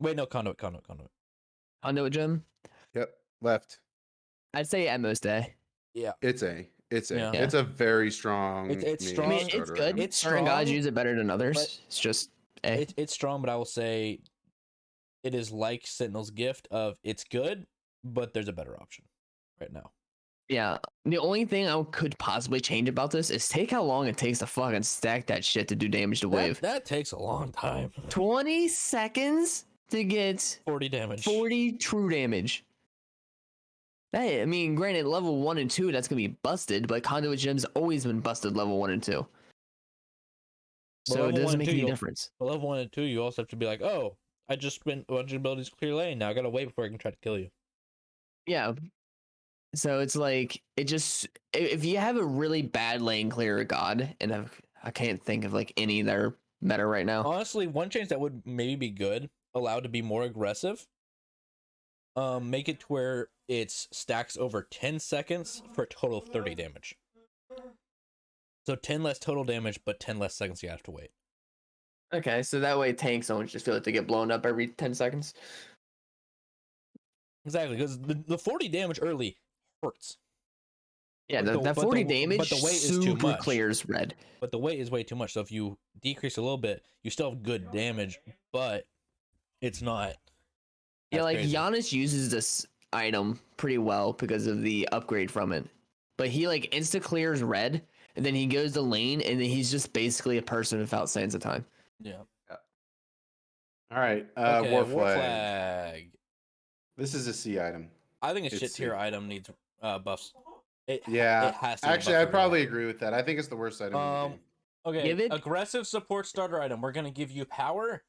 Wait, no, Conduit. Conduit Gem? Yep, left. I'd say at most A. Yeah. It's A. Yeah. It's a very strong. It's strong. I mean, it's good. It's certain strong, gods use it better than others. It's just A. It's strong, but I will say it is like Sentinel's Gift of it's good, but there's a better option right now. Yeah. The only thing I could possibly change about this is take how long it takes to fucking stack that shit to do damage to wave. That takes a long time. 20 seconds to get 40 damage. 40 true damage. That, I mean, granted, level 1 and 2, that's going to be busted, but Conduit Gem's always been busted level 1 and 2. So it doesn't make any difference. But level 1 and 2, you also have to be like, oh, I just spent a bunch of abilities to clear lane. Now I got to wait before I can try to kill you. Yeah. So it's like, it just, if you have a really bad lane clear god, and I can't think of like any that are better right now. Honestly, one change that would maybe be good, allowed to be more aggressive, make it to where it's stacks over 10 seconds for a total of 30 damage. So 10 less total damage, but 10 less seconds you have to wait. Okay, so that way tanks don't just feel like they get blown up every 10 seconds. Exactly, because the 40 damage early hurts. Yeah, that 40 damage but the weight is too super much. clears red. But the weight is way too much. So if you decrease a little bit, you still have good damage, but it's not. Yeah, like crazy. Giannis uses this item pretty well because of the upgrade from it. But he like insta clears red, and then he goes to lane, and then he's just basically a person without sands of time. Yeah. All right. Okay, War War Flag. Flag. This is a C item. I think a It's shit tier C. item needs buffs. It Yeah. has to Actually, be I buffed probably really. agree with that. I think it's the worst item in the game. Okay, Give it- aggressive support starter item. We're gonna give you power,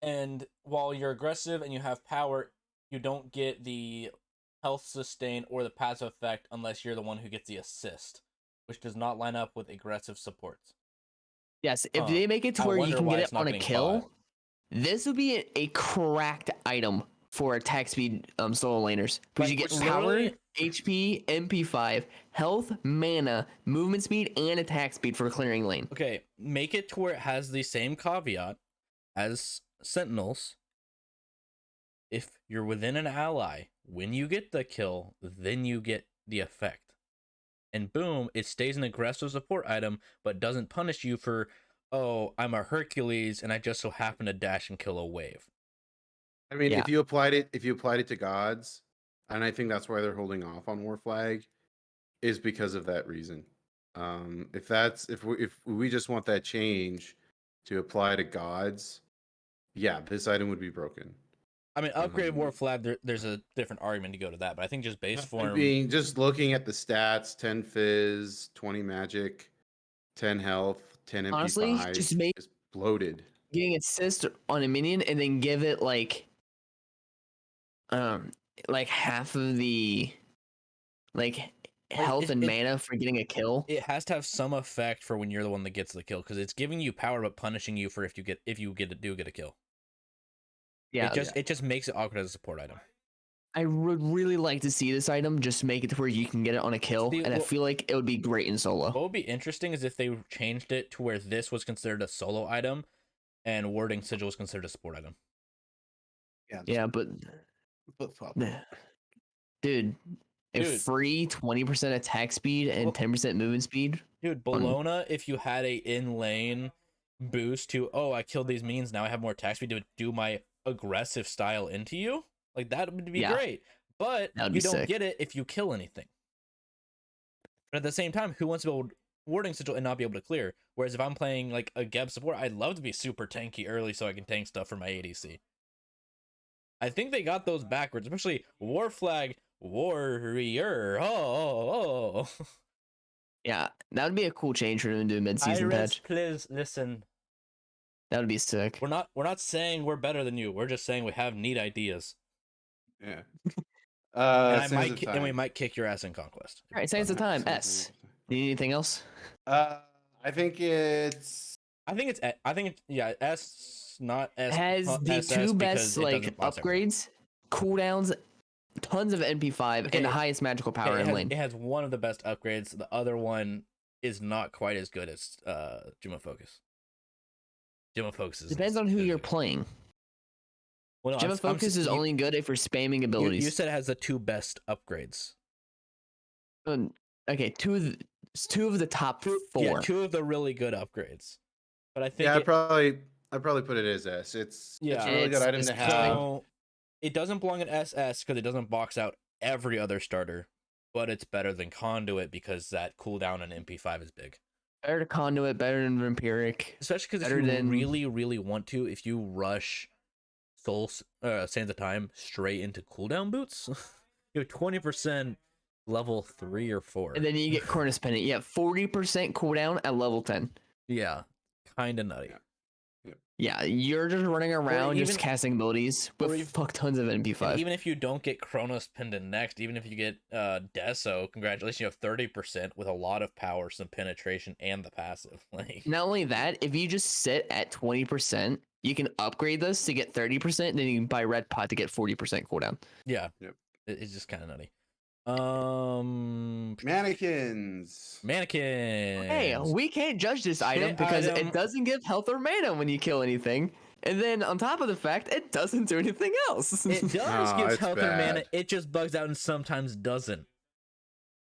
and while you're aggressive and you have power, you don't get the health sustain or the passive effect unless you're the one who gets the assist, which does not line up with aggressive supports. Yes, if they make it to I where you wonder can why get it's it not on a getting kill, bought. this would be a cracked item for attack speed solo laners. Because Like, you get which power, literally- HP, MP5, health, mana, movement speed, and attack speed for clearing lane. Okay, make it to where it has the same caveat as Sentinels. If you're within an ally, when you get the kill, then you get the effect. And boom, it stays an aggressive support item, but doesn't punish you for, oh, I'm a Hercules and I just so happen to dash and kill a wave. I mean, Yeah. if you applied it to gods, and I think that's why they're holding off on War Flag, is because of that reason. If we just want that change to apply to gods, yeah, this item would be broken. I mean, upgrade War Flag, there's a different argument to go to that, but I think just base form. I mean, just looking at the stats, 10 fizz, 20 magic, 10 health, 10 MP5, Honestly, just make is bloated. getting assist on a minion and then give it like half of the health and mana for getting a kill. It has to have some effect for when you're the one that gets the kill, because it's giving you power but punishing you for if you do get a kill. Yeah, It just makes it awkward as a support item. I would really like to see this item just make it to where you can get it on a kill, See, and I well- feel like it would be great in solo. What would be interesting is if they changed it to where this was considered a solo item and Warding Sigil was considered a support item. Yeah, but flip-flop. dude, a Dude. free 20% attack speed and Well- 10% movement speed. Dude, Bologna, if you had a in-lane boost to, oh, I killed these minions, now I have more attack speed to do my aggressive style into you, like that would be Yeah. great. But That would you be don't sick. get it if you kill anything. But at the same time, who wants to build Warding Sigil and not be able to clear? Whereas if I'm playing like a Geb support, I'd love to be super tanky early so I can tank stuff for my ADC. I think they got those backwards, especially War Flag Warrior. Oh. Yeah, that would be a cool change for them to do mid-season Iris, patch. please listen. That would be sick. We're not saying we're better than you. We're just saying we have neat ideas. Yeah. And we might kick your ass in Conquest. All right, Sands of Time. S. Do you need anything else? I think it's Yeah, S, not S. Has not the SS two because best it like doesn't box everyone. upgrades, cooldowns, tons of NP5, Okay, and the highest magical power Okay, in lane. it has one of the best upgrades. The other one is not quite as good as Juma Focus. Juma Focus is Depends on who you're playing. Well, no, Gemma Focus is only good if you're spamming abilities. You said it has the two best upgrades. Okay, two of the top four. Yeah, two of the really good upgrades. But I think I'd probably put it as S. It's a really good item to have. So it doesn't belong in SS because it doesn't box out every other starter, but it's better than Conduit because that cooldown on MP5 is big. Better to Conduit, better than Vampiric. Especially because if you really, really want to, if you rush Sands of Time straight into cooldown boots, you have 20% level 3 or 4. And then you get Cornus Pendant. You have 40% cooldown at level 10. Yeah, kind of nutty. Yeah, you're just running around even, just casting abilities with fuck tons of NP5. Even if you don't get Chronos Pendant next, even if you get Deso, congratulations, you have 30% with a lot of power, some penetration, and the passive. Like, not only that, if you just sit at 20%, you can upgrade this to get 30%, then you can buy Red Pot to get 40% cooldown. Yeah. Yep. It's just kind of nutty. Mannequins. Hey, we can't judge this item because it doesn't give health or mana when you kill anything. And then on top of the fact, it doesn't do anything else. It does give health or mana. It just bugs out and sometimes doesn't.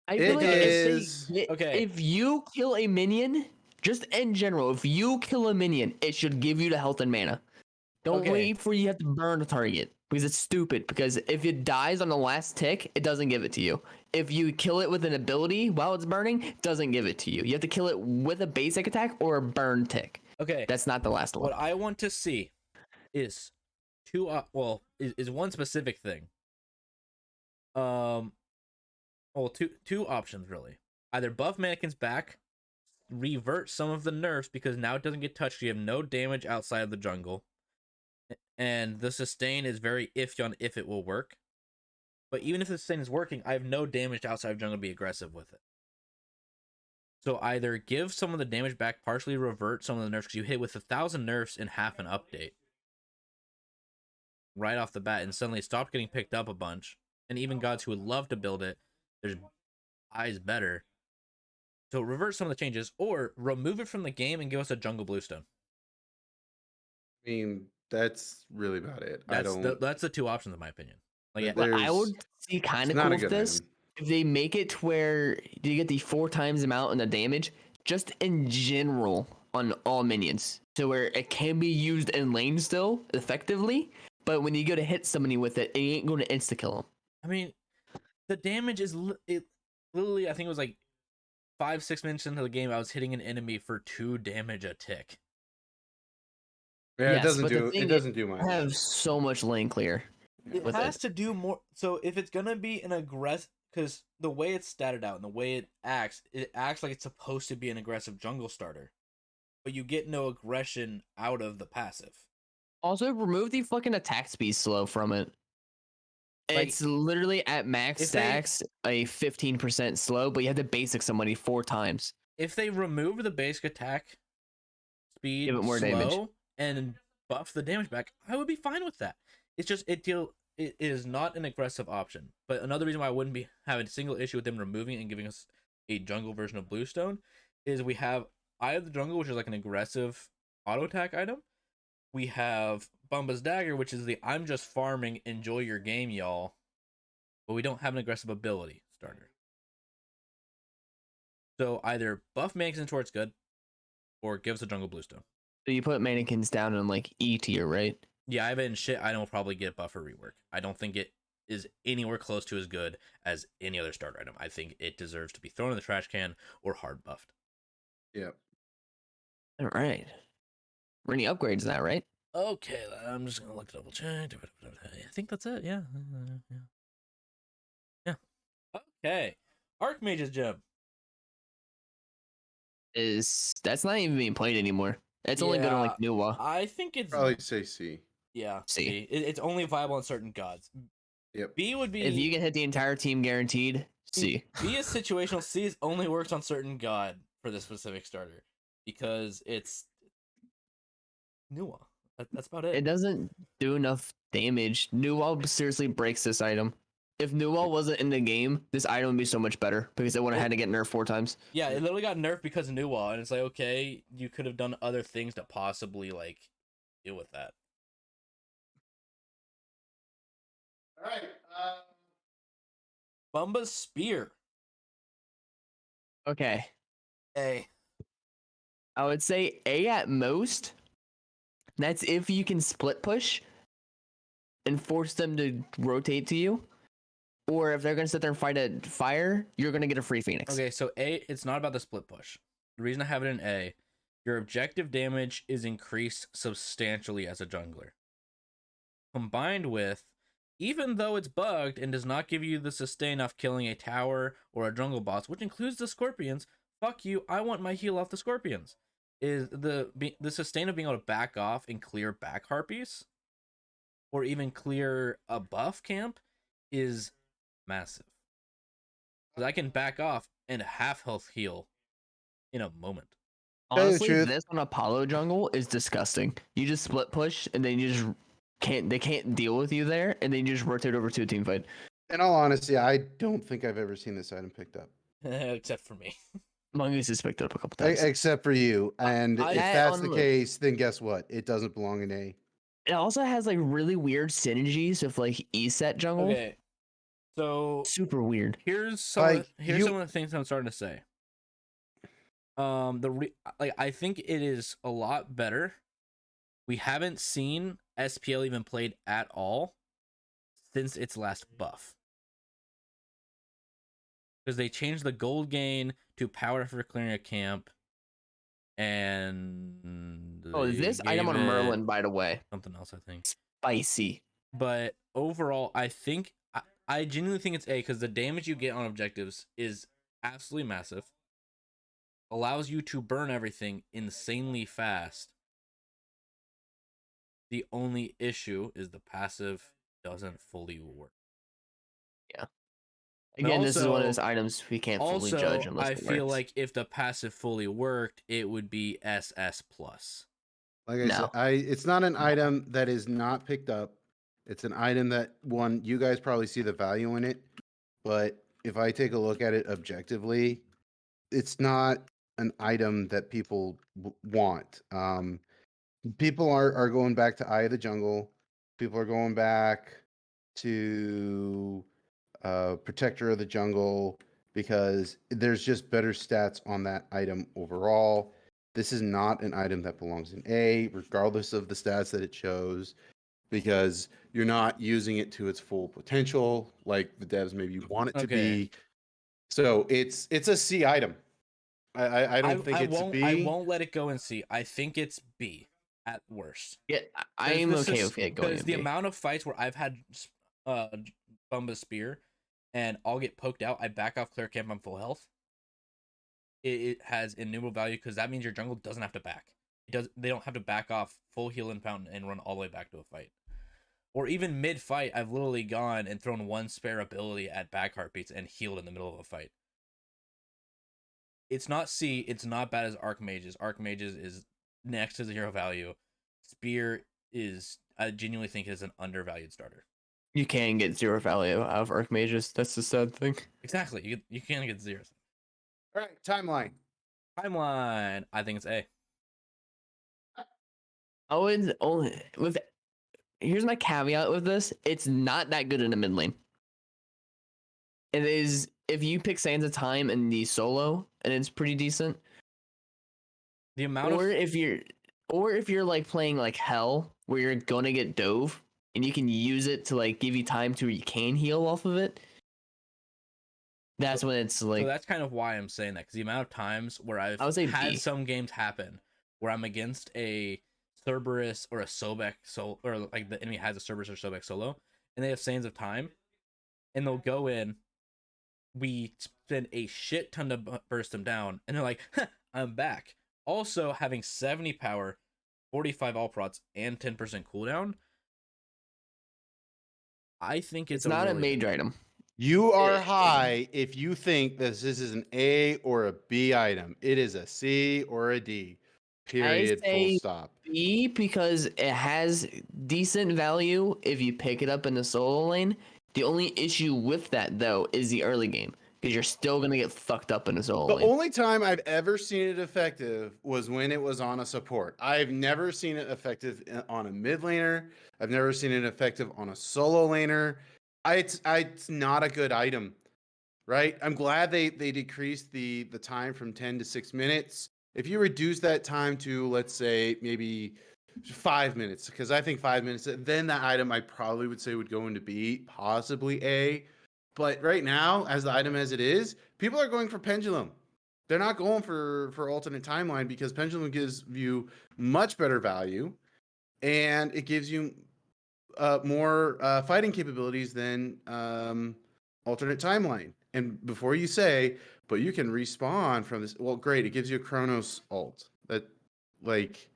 I feel like if you kill a minion, just in general, if you kill a minion, it should give you the health and mana. Don't wait for you have to burn a target because it's stupid. Because if it dies on the last tick, it doesn't give it to you. If you kill it with an ability while it's burning, it doesn't give it to you. You have to kill it with a basic attack or a burn tick. Okay, that's not the last one. What I want to see is is one specific thing. Two options really. Either buff mannequins back, revert some of the nerfs because now it doesn't get touched. You have no damage outside of the jungle. And the sustain is very iffy on if it will work. But even if the sustain is working, I have no damage outside of jungle to be aggressive with it. So either give some of the damage back, partially revert some of the nerfs, because you hit with 1,000 nerfs in half an update. Right off the bat, and suddenly stop getting picked up a bunch. And even gods who would love to build it, there's eyes better. So revert some of the changes, or remove it from the game and give us a jungle bluestone. I mean, that's really about it. That's the two options in my opinion. Like, I would see kind of cool with this if they make it to where you get the 4 times amount in the damage, just in general on all minions, so where it can be used in lane still effectively, but when you go to hit somebody with it, it ain't going to insta kill them. I mean, the damage is literally, I think it was like 5-6 minutes into the game, I was hitting an enemy for 2 damage a tick. Yeah, yes, it doesn't do much. I have so much lane clear. It has to do more. So if it's gonna be an aggressive, because the way it's statted out and the way it acts like it's supposed to be an aggressive jungle starter, but you get no aggression out of the passive. Also, remove the fucking attack speed slow from it. Like, it's literally at max stacks a 15% slow, but you have to basic somebody 4 times. If they remove the basic attack speed, give it more slow, damage, and buff the damage back, I would be fine with that. It's just it it is not an aggressive option. But another reason why I wouldn't be having a single issue with them removing it and giving us a jungle version of Bluestone is we have Eye of the Jungle, which is like an aggressive auto attack item. We have Bumba's Dagger, which is the I'm just farming, enjoy your game, y'all. But we don't have an aggressive ability starter. So either buff mannequins towards good, or give us a jungle Bluestone. So you put mannequins down in like E tier, right? Yeah, I have it in shit. I don't probably get buff or rework. I don't think it is anywhere close to as good as any other starter item. I think it deserves to be thrown in the trash can or hard buffed. Yep. All right. We're any upgrades now, right? Okay, I'm just gonna look double check. I think that's it. Yeah. Yeah. Okay. Archmage's gem. That's not even being played anymore. It's only good on like Nuwa. I think it's Probably say C. yeah. C. C. It's only viable on certain gods. Yep. B would be If you can hit the entire team guaranteed, C. B is situational. C only works on certain god for this specific starter because it's Nuwa. That's about It it. doesn't do enough damage. Nuwa seriously breaks this item. If Nuwa wasn't in the game, this item would be so much better because it would have had to get nerfed 4 times. Yeah, it literally got nerfed because of Nuwa, and it's like, okay, you could have done other things to possibly like deal with that. All right. Bumba's Spear. Okay. A. I would say A at most. That's if you can split push and force them to rotate to you. Or if they're going to sit there and fight a fire, you're going to get a free Phoenix. Okay, so A, it's not about the split push. The reason I have it in A, your objective damage is increased substantially as a jungler. Combined with, even though it's bugged and does not give you the sustain off killing a tower or a jungle boss, which includes the scorpions, fuck you, I want my heal off the scorpions. Is the sustain of being able to back off and clear back harpies, or even clear a buff camp, is massive. Because I can back off and half health heal in a moment. Honestly, truth. this on Apollo jungle is disgusting. You just split push and then you just they can't deal with you there, and then you just rotate over to a team fight. In all honesty, I don't think I've ever seen this item picked up. Except for me. Mongoose has picked it up a couple times. Except for you. And if that's the on- case, then guess what? It doesn't belong in A. It also has like really weird synergies with like E-set jungle. Okay. So Super weird. here's some Like, some of the things I'm starting to say. I think it is a lot better. We haven't seen SPL even played at all since its last buff. Because they changed the gold gain to power for clearing a camp. And This they item on gave Merlin, it by the way, something else, I think. spicy. But overall, I think I genuinely think it's A because the damage you get on objectives is absolutely massive. Allows you to burn everything insanely fast. The only issue is the passive doesn't fully work. Again, this is one of also- those items we can't fully Also, judge unless I it feel works. like if the passive fully worked, it would be SS plus. Like I No. said, it's not an item that is not picked up. It's an item that you guys probably see the value in it, but if I take a look at it objectively, it's not an item that people want. People are going back to Eye of the Jungle. People are going back to Protector of the Jungle because there's just better stats on that item overall. This is not an item that belongs in A, regardless of the stats that it shows, because you're not using it to its full potential, like the devs maybe want it to Okay. be. So it's a C item. I don't think it's won't, a B. I won't let it go in C. I think it's B at worst. Yeah, I am okay with it going because in the B. amount of fights where I've had Bumba's Spear and I'll get poked out, I back off clear camp on full health. It has innumerable value because that means your jungle doesn't have to back. They don't have to back off full heal and fountain and run all the way back to a fight. Or even mid fight, I've literally gone and thrown one spare ability at back heartbeats and healed in the middle of a fight. It's not C. It's not bad as Archmages. Archmages is next to zero value. Spear is, I genuinely think, is an undervalued starter. You can get 0 value out of Archmages. That's the sad thing. Exactly. You can't get zeros. All right, timeline. Timeline. I think it's A. I would only with. Here's my caveat with this: it's not that good in the mid lane. It is if you pick Sands of Time in the solo, and it's pretty decent. The amount Or of if you're like playing like Hell, where you're gonna get dove, and you can use it to like give you time to where you can heal off of it. That's when it's like. so that's kind of why I'm saying that, because the amount of times where I've I would say had B. some games happen where I'm against a Cerberus or a Sobek or like the enemy has a Cerberus or Sobek solo, and they have Sands of Time, and they'll go in. We spend a shit ton to burst them down, and they're like, huh, "I'm back." Also, having 70 power, 45 all prots, and 10% cooldown, I think It's a not a really mage item. You are It- high if you think this is an A or a B item. It is a C or a D. Period. Full say stop. B because it has decent value if you pick it up in the solo lane. The only issue with that though is the early game because you're still gonna get fucked up in the solo The lane. only time I've ever seen it effective was when it was on a support. I've never seen it effective on a mid laner. I've never seen it effective on a solo laner. It's not a good item, right? I'm glad they decreased the time from 10 to 6 minutes. If you reduce that time to, let's say, maybe 5 minutes, because I think 5 minutes, then that item I probably would say would go into B, possibly A. But right now, as the item as it is, people are going for Pendulum. They're not going for alternate timeline because Pendulum gives you much better value, and it gives you more fighting capabilities than alternate timeline. And before you say, but you can respawn from this, well, great, it gives you a Chronos ult. That, like,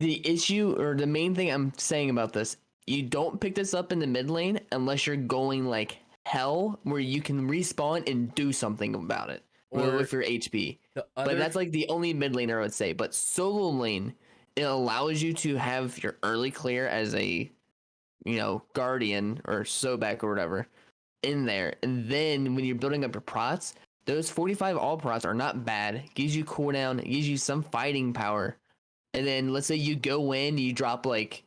The issue or the main thing I'm saying about this, you don't pick this up in the mid lane unless you're going like Hell, where you can respawn and do something about it Or with your HP. the But other. that's like the only mid laner I would say. But solo lane, it allows you to have your early clear as a, guardian or Sobek or whatever in there, and then when you're building up your prots, those 45 all prots are not bad. It gives you cooldown, it gives you some fighting power, and then let's say you go in, you drop like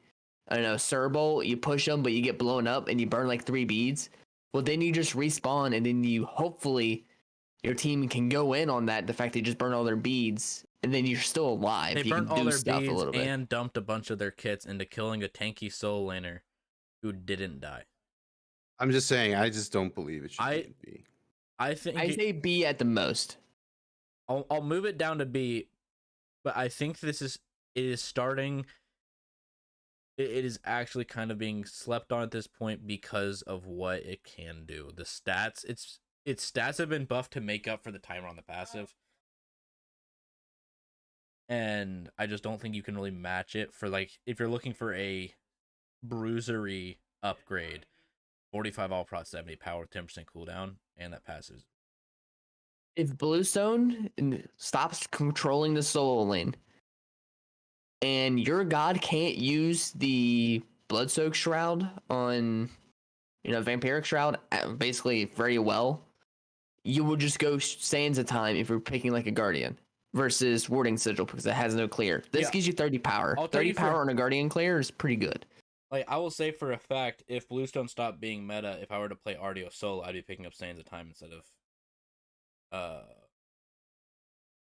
I don't know, Serble, you push them, but you get blown up and you burn like 3 beads. Well, then you just respawn, and then you hopefully your team can go in on that. The fact they just burn all their beads, and then you're still alive. They You burnt can all do their stuff a beads little bit. and dumped a bunch of their kits into killing a tanky soul laner who didn't die. I'm just saying, I just don't believe it should I- be in B. I think I say B at the most. I'll move it down to B, but I think it is starting. It is actually kind of being slept on at this point because of what it can do. The stats, its stats have been buffed to make up for the timer on the passive, and I just don't think you can really match it for like if you're looking for a bruisery upgrade. 45 all prot, 70 power, 10% cooldown, and that passive. If Bluestone stops controlling the solo lane and your god can't use the Bloodsoak Shroud on, Vampiric Shroud basically very well, you would just go Sands of Time if you're picking like a Guardian versus Warding Sigil because it has no clear. This Yeah. gives you 30 power. I'll tell 30 you for- power on a Guardian clear is pretty good. Like, I will say for a fact, if Bluestone stopped being meta, if I were to play Ardio solo, I'd be picking up Sands of Time instead of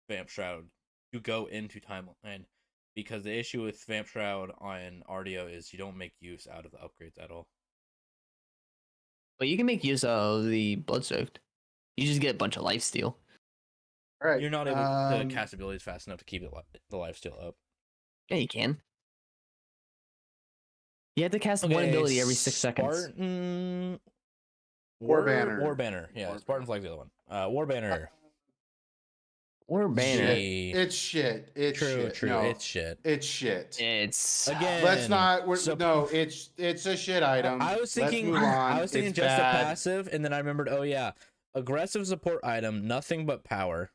Vamp Shroud to go into Timeline. Because the issue with Vamp Shroud on Ardio is you don't make use out of the upgrades at all. But you can make use of the Bloodsoaked. You just get a bunch of lifesteal. All right. You're not able to cast abilities fast enough to keep the lifesteal up. Yeah, you can. You have to cast one ability every 6 seconds. Spartan... War Banner. War Banner. Yeah, War Spartan Flag's the other one. War Banner. Or banner. Shit. It's shit. It's True, shit. true. No, It's shit. it's shit. It's Again, Let's not. so- No, it's a shit item. I was thinking, Let's move on. I was thinking It's just bad. a passive, and then I remembered, oh yeah, aggressive support item, nothing but power.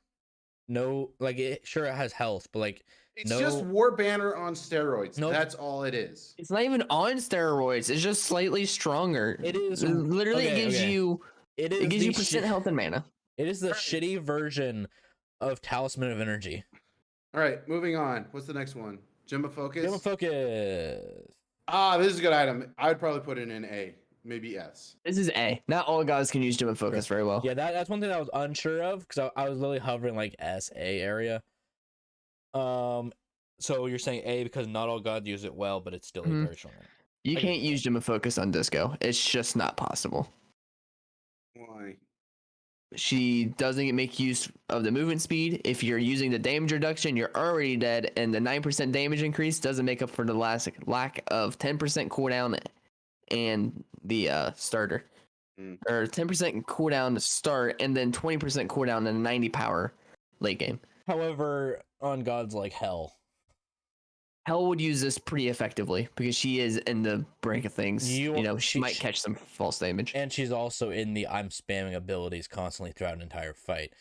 No, like it has health, but like It's No, just War Banner on steroids. Nope. That's all it is. It's not even on steroids. It's just slightly stronger. It is Literally, okay, it gives okay. you it it is gives the you percent health and mana. It is the Right. shitty version of Talisman of Energy. All right, moving on. What's the next one? Gem of Focus. Gem of Focus. This is a good item. I'd probably put it in A, maybe S. This is A. Not all gods can use Gem of Focus very well. Yeah, that's one thing I was unsure of because I was literally hovering like SA area. So you're saying A because not all gods use it well, but it's still a very strong item. You I can't get use Gem of Focus on Disco. It's just not possible. Why? She doesn't make use of the movement speed. If you're using the damage reduction, you're already dead, and the 9% damage increase doesn't make up for the lack of 10% cooldown and the starter. Or 10% cooldown to start, and then 20% cooldown and 90 power late game. However, on gods like Hell, Hell would use this pretty effectively because she is in the break of things. She she- might catch some false damage. and she's also in the I'm spamming abilities constantly throughout an entire fight.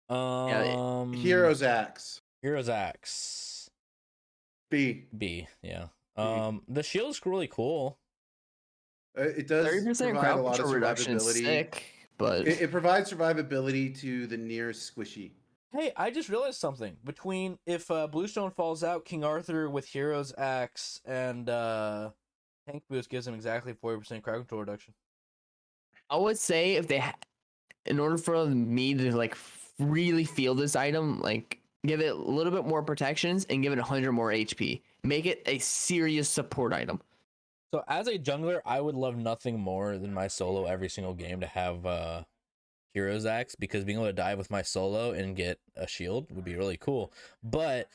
Mm-hmm. Hero's Axe. Hero's Axe. B. Yeah. The shield's really cool. It does 30% provide crowd a lot of control reduction is survivability. sick, but It provides survivability to the near squishy. Hey, I just realized something. Between if Bluestone falls out, King Arthur with Hero's Axe and Tank Boost gives him exactly 40% crowd control reduction. I would say if they, in order for me to like really feel this item, like give it a little bit more protections and give it 100 more HP. Make it a serious support item. So as a jungler, I would love nothing more than my solo every single game to have Hero's Axe, because being able to dive with my solo and get a shield would be really cool. But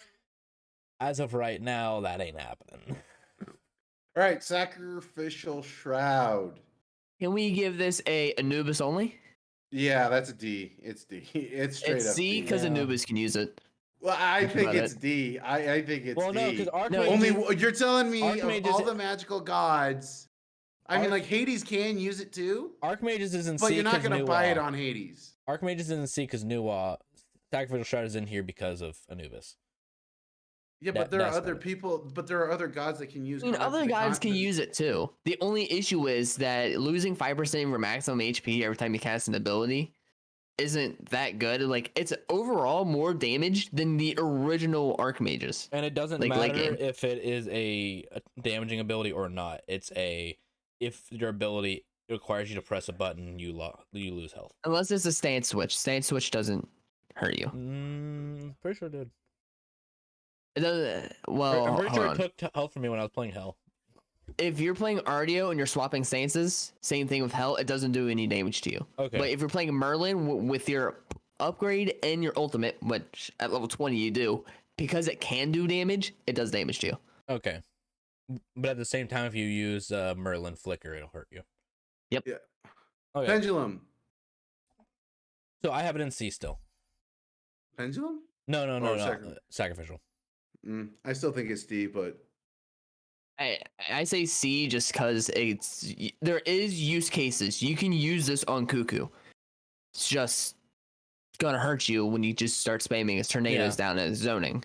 as of right now, that ain't happening. All right, Sacrificial Shroud. Can we give this a Anubis only? Yeah, that's a D. It's D. It's straight It's up C D. because Yeah. Anubis can use it. Well, I Think think about it's D. I think it's Well, D. no, because Only Archmage. you're telling me Archmage of all is- the magical gods. I mean, like Hades can use it too, Archmages is in but C you're not because gonna buy it on Hades. Archmages is in C because Sacrificial Shroud is in here because of Anubis. Yeah, but there are That's other about it. people. But there are other gods that can use. I mean, cards other that gods can can't- use it too. The only issue is that losing 5% of your maximum HP every time you cast an ability isn't that good. Like, it's overall more damage than the original Archmages. And it doesn't Like, late matter game. if it is a damaging ability or not. It's if your ability requires you to press a button, you lose health. Unless it's a stance switch. Stance switch doesn't hurt you. Pretty sure it did. It doesn't, well, I'm pretty hold sure on. it took health from me when I was playing Hell. If you're playing Ardio and you're swapping stances, same thing with Hell, it doesn't do any damage to you. Okay. But if you're playing Merlin with your upgrade and your ultimate, which at level 20 you do, because it can do damage, it does damage to you. Okay. But at the same time, if you use Merlin Flicker, it'll hurt you. Yep. Yeah. Okay. Pendulum. So I have it in C still. Pendulum. No. Or Sacrificial. I still think it's D, but I say C just because there is use cases. You can use this on Cuckoo. It's just gonna hurt you when you just start spamming his tornadoes down and zoning.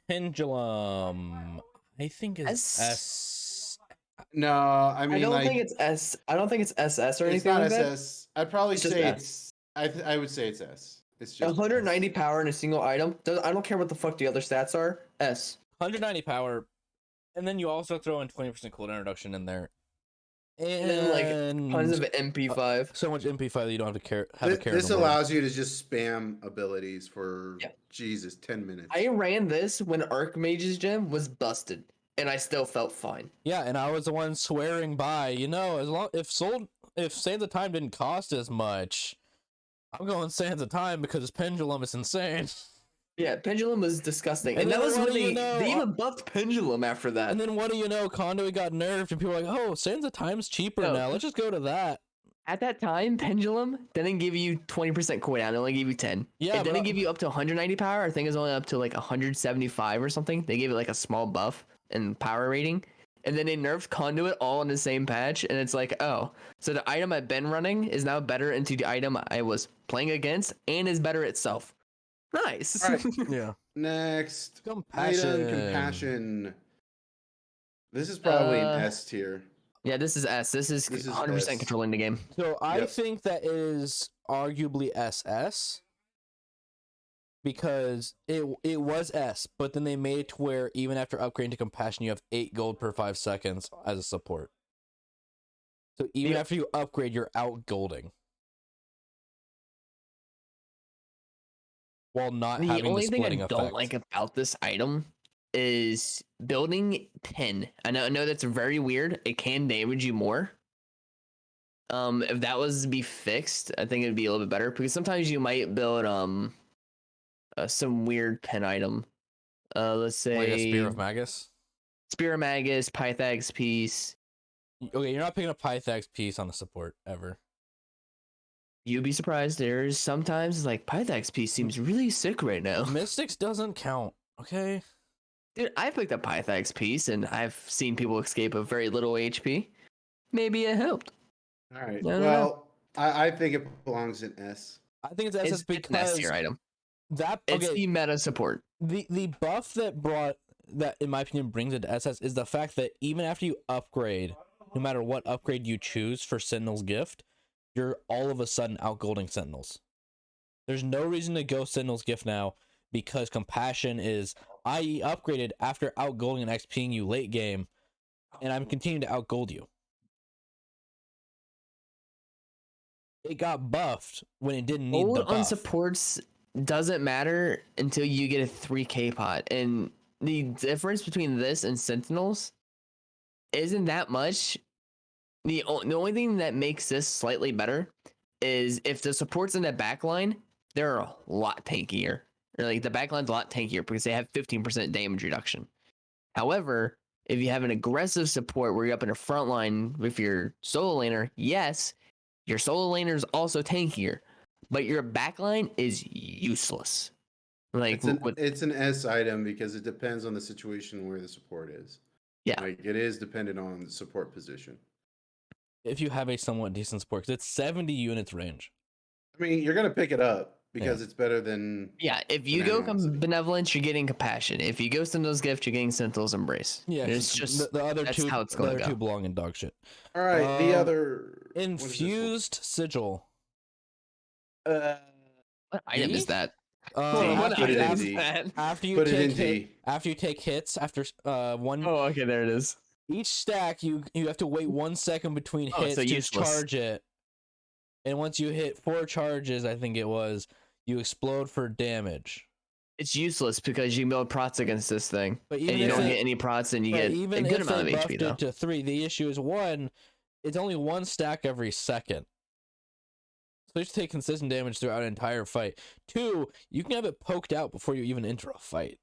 Pendulum, I think is S. S. no. I mean, I don't like, think it's S. I don't think it's SS or it's anything not like that. SS. I'd probably It's just say S. it's. I would say it's S. It's just 190 power in a single item. I don't care what the fuck the other stats are. S. 190 power, and then you also throw in 20% cooldown reduction in there, And then, like, tons of MP5. so much MP5 that you don't have to have a care. This in the world. allows you to just spam abilities for Yeah. Jesus 10 minutes. I ran this when Archmage's gem was busted, and I still felt fine. Yeah, and I was the one swearing by. If Sands of Time didn't cost as much, I'm going Sands of Time because Pendulum is insane. Yeah, Pendulum was disgusting. And And that then was what when do you know? they even buffed Pendulum after that. And then what do you know? Conduit got nerfed, and people are like, "Oh, Sands of Time's cheaper No. now. Let's just go to that." At that time, Pendulum didn't give you 20% cooldown. It only gave you 10. Yeah, It didn't but- give you up to 190 power. I think it was only up to like 175 or something. They gave it like a small buff and power rating. And then they nerfed Conduit all in the same patch. And it's like, oh, so the item I've been running is now better into the item I was playing against and is better itself. Nice. All right. Yeah. Next Compassion. item, compassion. This is probably an S tier. Yeah, this is S. This is This is 100% S. controlling the game. So I Yep. think that is arguably SS because it was S, but then they made it to where even after upgrading to compassion, you have 8 gold per 5 seconds as a support. So even after you upgrade, you're out golding while not The having the only thing I splitting don't effect. like about this item is building pin. I know that's very weird. It can damage you more. If that was to be fixed, I think it'd be a little bit better because sometimes you might build some weird pin item. Let's say Like a Spear of Magus. Spear of Magus, Pythax piece. Okay, you're not picking a Pythax piece on a support ever. You'd be surprised. There's sometimes like Pythax piece seems really sick right now. Mystics doesn't count, okay? Dude, I picked up Pythax piece and I've seen people escape with very little HP. Maybe it helped. All right. No, no, Well, I think it belongs in S. I think it's SS It's an S because tier item. that It's okay. the meta support. The buff that in my opinion brings it to SS is the fact that even after you upgrade, no matter what upgrade you choose for Sentinel's Gift, you're all of a sudden outgolding Sentinels. There's no reason to go Sentinel's Gift now because Compassion is i.e. upgraded after outgolding and XPing you late game, and I'm continuing to outgold you. It got buffed when it didn't need the Gold on buff. supports doesn't matter until you get a 3k pot. And the difference between this and Sentinels isn't that much. The only thing that makes this slightly better is if the supports in the backline, they're a lot tankier. Or like the backline's a lot tankier because they have 15% damage reduction. However, if you have an aggressive support where you're up in the front line with your solo laner, yes, your solo laner is also tankier, but your backline is useless. Like It's an S item because it depends on the situation where the support is. Yeah. Like it is dependent on the support position. If you have a somewhat decent support, 'cause it's 70 units range. I mean, you're gonna pick it up because it's better than if you go Animosity. Benevolence, you're getting Compassion. If you go Sentinel's Gift, you're getting Sentinel's Embrace. Yeah, It's just the other that's two. how it's The gonna other go. two belong in dog shit. All right, the other what is this one? Infused Sigil. What item D? is that? What After, item after, is that? after you Put it take in hit, D. after you take hits after one Oh, okay, there it is. each stack, you have to wait 1 second between hits so to useless. charge it, and once you hit 4 charges, I think it was, you explode for damage. It's useless because you build prots against this thing, But and even you if don't it- get any prots, and you get a even good if amount they of buffed HP though. it to 3, the issue is 1, it's only 1 stack every second. So you have to take consistent damage throughout an entire fight. 2, you can have it poked out before you even enter a fight.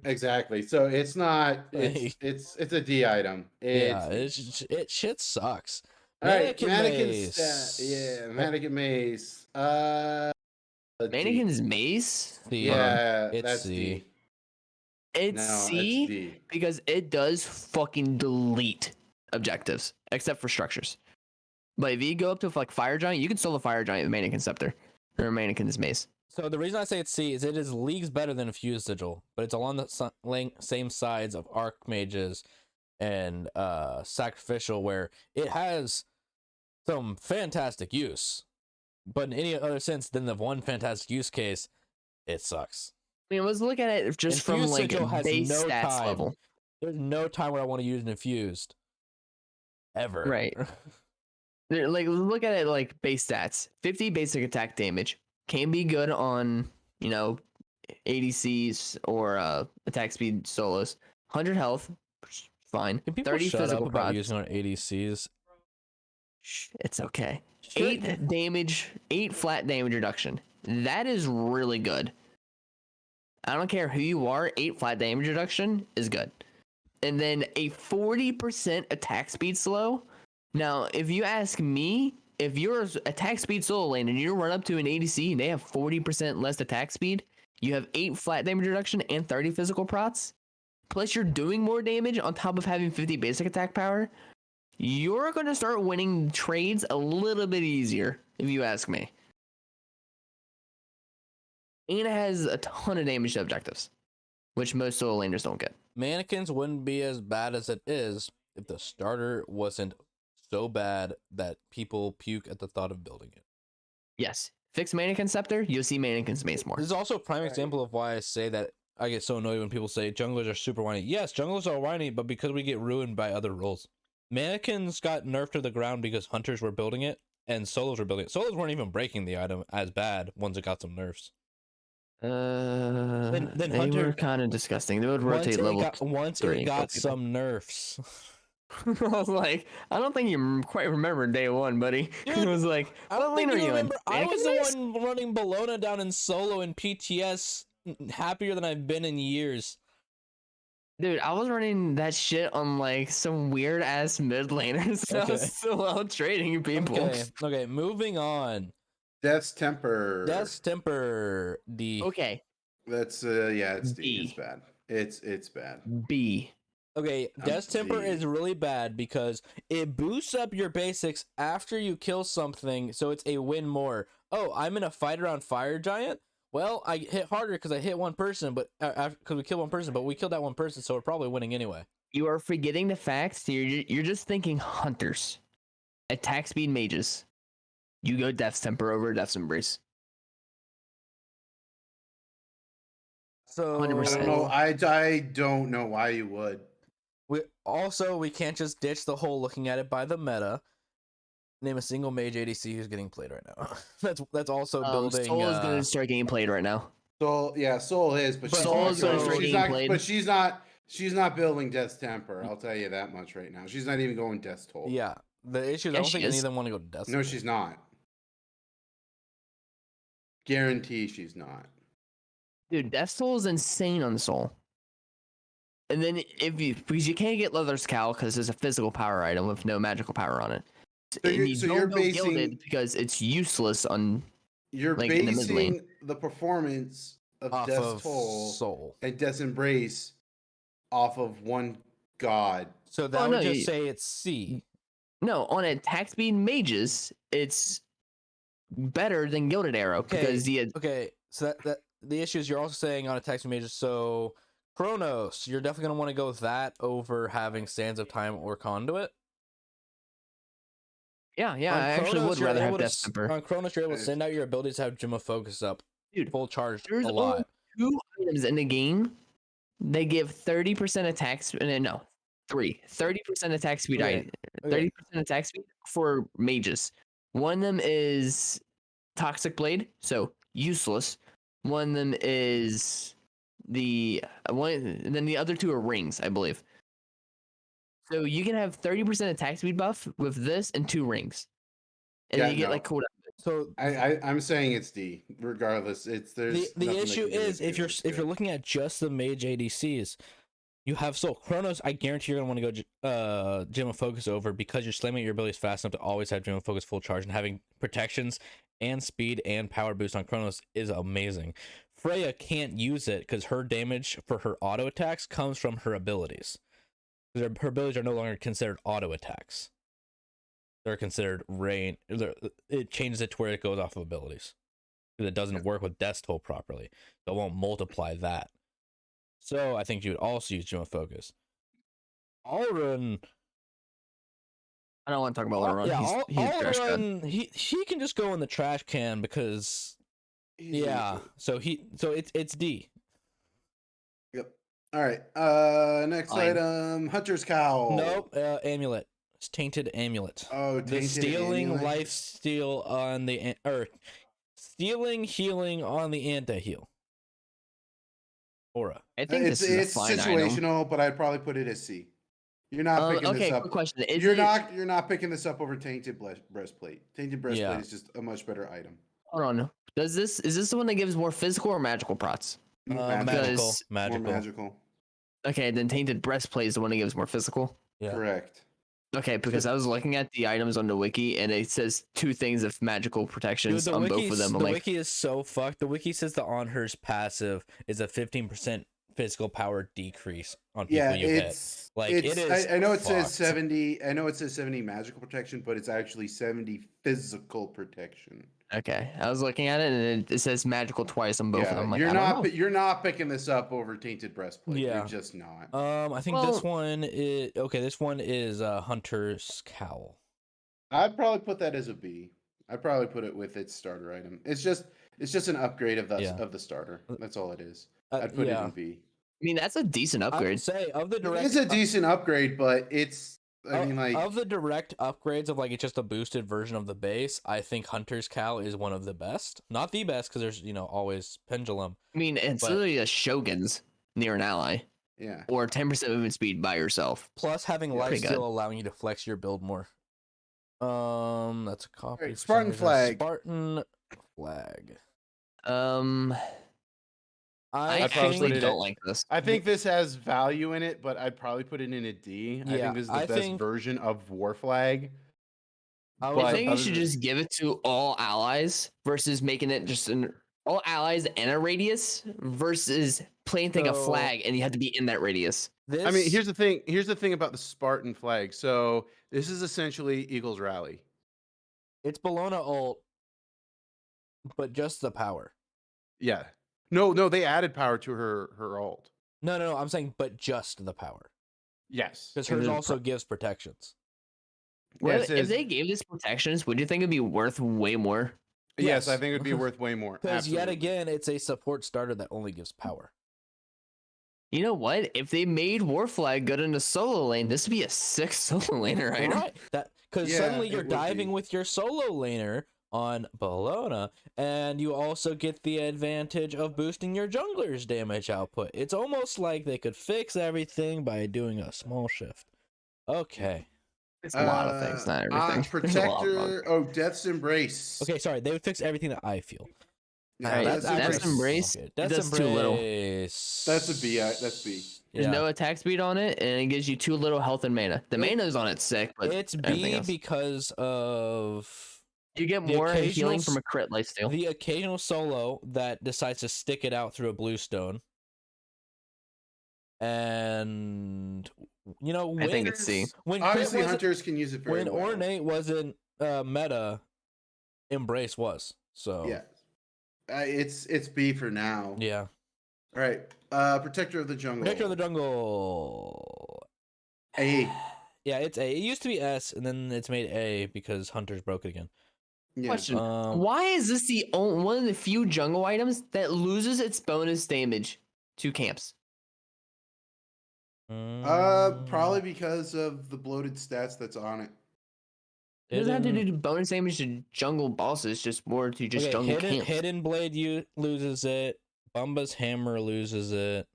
Exactly. So it's not. It's a D item. It shit sucks. All right, Mannequin mannequin Mace. stat. Yeah, mannequin mace. A D. Mannequin's Mace. C. Yeah, It's that's C. D. It's No, C it's D. because it does fucking delete objectives except for structures. But if you go up to like Fire Giant, you can solo Fire Giant with Mannequin Scepter or Mannequin's Mace. So the reason I say it's C is it is leagues better than Infused Sigil, but it's along the same sides of Archmages and Sacrificial, where it has some fantastic use. But in any other sense than the one fantastic use case, it sucks. I mean, let's look at it just from Infused like Sigil has base no stats time. level. There's no time where I want to use an Infused. Ever. Right. Like look at it like base stats. 50 basic attack damage can be good on, ADCs or attack speed solos. 100 health, fine. Can people 30 shut physical up about prods. using our ADCs? It's okay. Sure. 8 damage, 8 flat damage reduction. That is really good. I don't care who you are, 8 flat damage reduction is good. And then a 40% attack speed slow. Now, if you ask me, if you're attack speed solo lane and you run up to an ADC and they have 40% less attack speed, you have 8 flat damage reduction and 30 physical prots, plus you're doing more damage on top of having 50 basic attack power, you're going to start winning trades a little bit easier, if you ask me. And it has a ton of damage to objectives, which most solo laners don't get. Mannequins wouldn't be as bad as it is if the starter wasn't so bad that people puke at the thought of building it. Yes. Fix Mannequin Scepter, you'll see Mannequins mace more. This is also a prime example of why I say that I get so annoyed when people say junglers are super whiny. Yes, junglers are whiny, but because we get ruined by other roles. Mannequins got nerfed to the ground because hunters were building it and solos were building it. Solos weren't even breaking the item as bad once it got some nerfs. Then they Hunter were kind of disgusting. They would rotate once it got some nerfs. I was like, I don't think you quite remember day one, buddy. Dude, it was like, I don't think you remember. I was the Mannequin one running Bologna down in solo in PTS, happier than I've been in years. Dude, I was running that shit on like some weird ass mid laners. So I was still out trading people. Okay, moving on. Death's Temper. D. Okay. That's it's D. It's bad. It's bad. B. Okay, Death's Temper is really bad because it boosts up your basics after you kill something, so it's a win more. Oh, I'm in a fight around Fire Giant? Well, I hit harder because I hit one person, but because we killed one person, but we killed that one person, so we're probably winning anyway. You are forgetting the facts. You're just thinking hunters, attack speed mages. You go Death's Temper over Death's Embrace. So 100%. I don't know why you would. We can't just ditch the whole looking at it by the meta. Name a single mage ADC who's getting played right now. that's also building. Soul is going to start getting played right now. Soul is, but Soul is going to start getting played. But she's not building Death's Temper. I'll tell you that much right now. She's not even going Death's Toll. Yeah, the issue is I don't think any of them want to go to Death's. No, she's not. Guarantee she's not. Dude, Death's Toll is insane on Soul. And then because you can't get Leather's Cowl because it's a physical power item with no magical power on it. So you're basing Gilded because it's useless on. You're like, basing the performance of off Death's of Toll Soul and Death's Embrace off of one god. So that would just say it's C. No, on attack speed mages, it's better than Gilded Arrow because so that the issue is you're also saying on attack speed mages. So Chronos, you're definitely gonna want to go with that over having Sands of Time or Conduit. Yeah, I actually would rather have Death's Temper. On Chronos, you're able to send out your abilities to have Gem of Focus up. Dude, full charge there's a lot. Only 2 items in the game. They give 30% attack speed. No, 30% attack speed. 30% attack speed for mages. One of them is Toxic Blade, so useless. One of them is and then the other 2 are rings, I believe. So you can have 30% attack speed buff with this and 2 rings, and then you get like cooldown. So I'm saying it's D, regardless. The issue is if you're looking at just the mage ADCs, you have Soul. Chronos, I guarantee you're gonna want to go Gem of Focus over because you're slamming your abilities fast enough to always have Gem of Focus full charge, and having protections and speed and power boost on Chronos is amazing. Freya can't use it because her damage for her auto attacks comes from her abilities. Her abilities are no longer considered auto attacks. They're considered rain. It changes it to where it goes off of abilities. Because it doesn't work with Death's Toll properly. So it won't multiply that. So I think you would also use Gem of Focus. Alrun. I don't want to talk about Alrun. Alrun, he can just go in the trash can because so it's D. Yep. All right. Next item, Hunter's Cowl. Nope. Amulet. It's Tainted Amulet. Oh, Tainted the stealing Amulet? Life steal on the stealing healing on the anti-heal. Aura. I think it's situational, item. But I'd probably put it as C. You're not picking this up. Quick question. You're not picking this up over Tainted Breastplate. Tainted Breastplate is just a much better item. Hold on. Is this the one that gives more physical or magical prots? Magical. Okay, then Tainted Breastplate is the one that gives more physical. Yeah. Correct. Okay, because I was looking at the items on the wiki and it says 2 things of magical protections on both of them. The wiki is so fucked. The wiki says the On Her's passive is a 15% physical power decrease on people you hit. Like it is. I know it says 70. I know it says 70 magical protection, but it's actually 70 physical protection. Okay, I was looking at it and it says magical twice on both of Yeah, them. I'm like, you're I don't not know. you're not picking this up over Tainted Breastplate. You're Yeah. just not. I think Well- this one is okay. This one is Hunter's Cowl. I'd probably put that as a B. I'd probably put it with its starter item. It's just an upgrade of Yeah. the starter. That's all it is. I'd put it Yeah. in B. I mean, that's a decent I would upgrade. say of the It direct, is a decent upgrade, but it's. I mean, like of the direct upgrades of like it's just a boosted version of the base. I think Hunter's Cowl is one of the best. Not the best because there's always Pendulum. I mean, it's But- literally a Shogun's near an ally, yeah. or 10% movement speed by yourself. Plus having Yeah. Pretty lifesteal good. allowing you to flex your build more. That's a copy. Alright, for some Spartan reason. flag. Spartan flag. I I'd probably actually put it don't at- like this. I think this has value in it, but I'd probably put it in a D. I Yeah, think this is the I best think- version of War Flag. I I would think you other should than- just give it to all allies versus making it just an all allies and a radius versus planting a So- flag and you have to be in that radius. this. I mean, here's the thing. Here's the thing about the Spartan flag. So this is essentially Eagles Rally. it's Bologna ult, but just the power. Yeah. No, they added power to her ult. No. I'm saying, but just the power Yes. because And hers then also gives protections. Yeah, it If says- they gave this protections, would you think it'd be worth way more? Yes, I Yes. think it would be worth way more. Because yet Absolutely. again, it's a support starter that only gives power. You know what? If they made War Flag good in the solo lane, this would be a sick solo laner item. Right. That because Yeah, suddenly it you're would diving be. with your solo laner on Bologna, and you also get the advantage of boosting your jungler's damage output. It's almost like they could fix everything by doing a small shift. Okay. It's a lot of things, not everything. There's a lot of them. Protector. Oh, Death's Embrace. Okay, sorry. They would fix everything that I feel. Yeah, Alright, Death's Death's Embrace. Okay, That's too little. Embrace. That's a B. That's B. There's Yeah. no attack speed on it, and it gives you too little health and mana. The It- mana's on it sick, but It's everything B else. because of You get the more occasional healing from a crit lifesteal. the occasional solo that decides to stick it out through a blue stone. And I think it's C. When Crit Obviously, wasn't- hunters can use it very when well. Ornate wasn't meta, Embrace was. So Yeah. It's B for now. yeah. All right. Protector of the Jungle. Protector of the Jungle. A. Yeah, it's A. It used to be S, and then it's made A because Hunters broke it again. Yeah. Question: Um, Why is this the only one of the few jungle items that loses its bonus damage to camps? Probably because of the bloated stats that's on it. It doesn't have to Hidden- do bonus damage to jungle bosses, just more to just okay, jungle camps. Hidden Blade loses it. Bumba's Hammer loses it.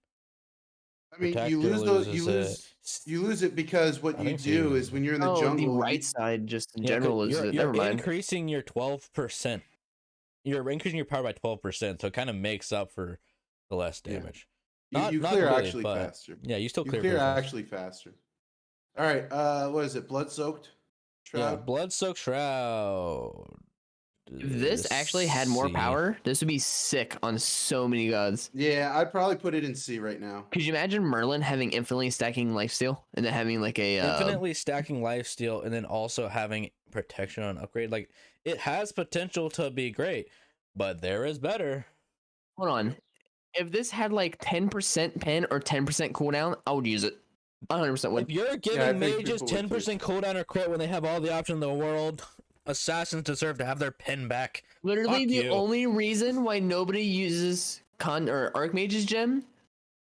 I mean, Protector you lose those. You loses lose. You lose it because what I you think so, do you is when you're in the Oh, jungle. the you- right side just in Yeah, general loses you're, it. you're Never mind. increasing your 12%. You're increasing your power by 12%, so it kind of makes up for the less Yeah. damage. you, Not- you not clear completely, actually but faster. Yeah, you still You clear clear pretty fast. actually faster. All right. What is it? Blood soaked. Yeah, Blood Soaked Shroud. If this actually had more C. power, this would be sick on so many gods. Yeah, I'd probably put it in C right now. Could you imagine Merlin having infinitely stacking lifesteal and then having like a Infinitely stacking lifesteal and then also having protection on upgrade. Like, it has potential to be great, but there is better. hold on. If this had like 10% pen or 10% cooldown, I would use it. 100% would. If you're I giving think mages people would too. 10% cooldown or crit when they have all the options in the world, assassins deserve to have their pen back. Literally, Fuck the you. only reason why nobody uses con or Archmage's gem,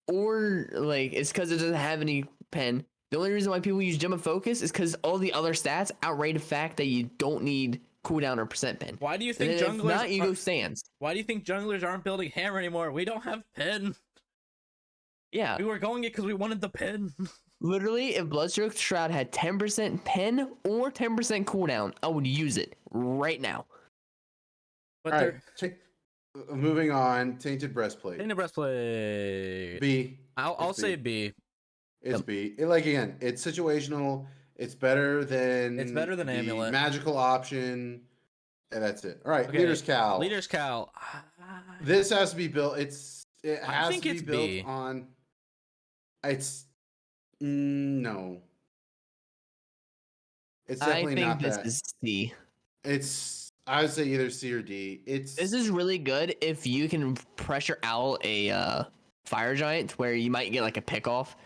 or like, it's because it doesn't have any pen. The only reason why people use Gem of Focus is because all the other stats outweigh the fact that you don't need cooldown or percent pen. Why do you And think then if junglers not, you go are- stands. Why do you think junglers aren't building hammer anymore? We don't have pen. Yeah, We were going it because we wanted the pen. literally, if Bloodstroke Shroud had 10% pen or 10% cooldown, I would use it right now. But All they're right. Moving on. Tainted breastplate. in the breastplate. B. I'll It's say B. B. It's B. Like again, it's situational. It's better than. It's better than the Amulet. Magical option, and that's it. All right. Okay, Leader's Cowl. Leader's Cowl. This has to be built. It I has think to be it's built B. on. It's no. It's I definitely think not this that. is C. It's I would say either C or D. This is really good if you can pressure out a fire giant where you might get like a pick off,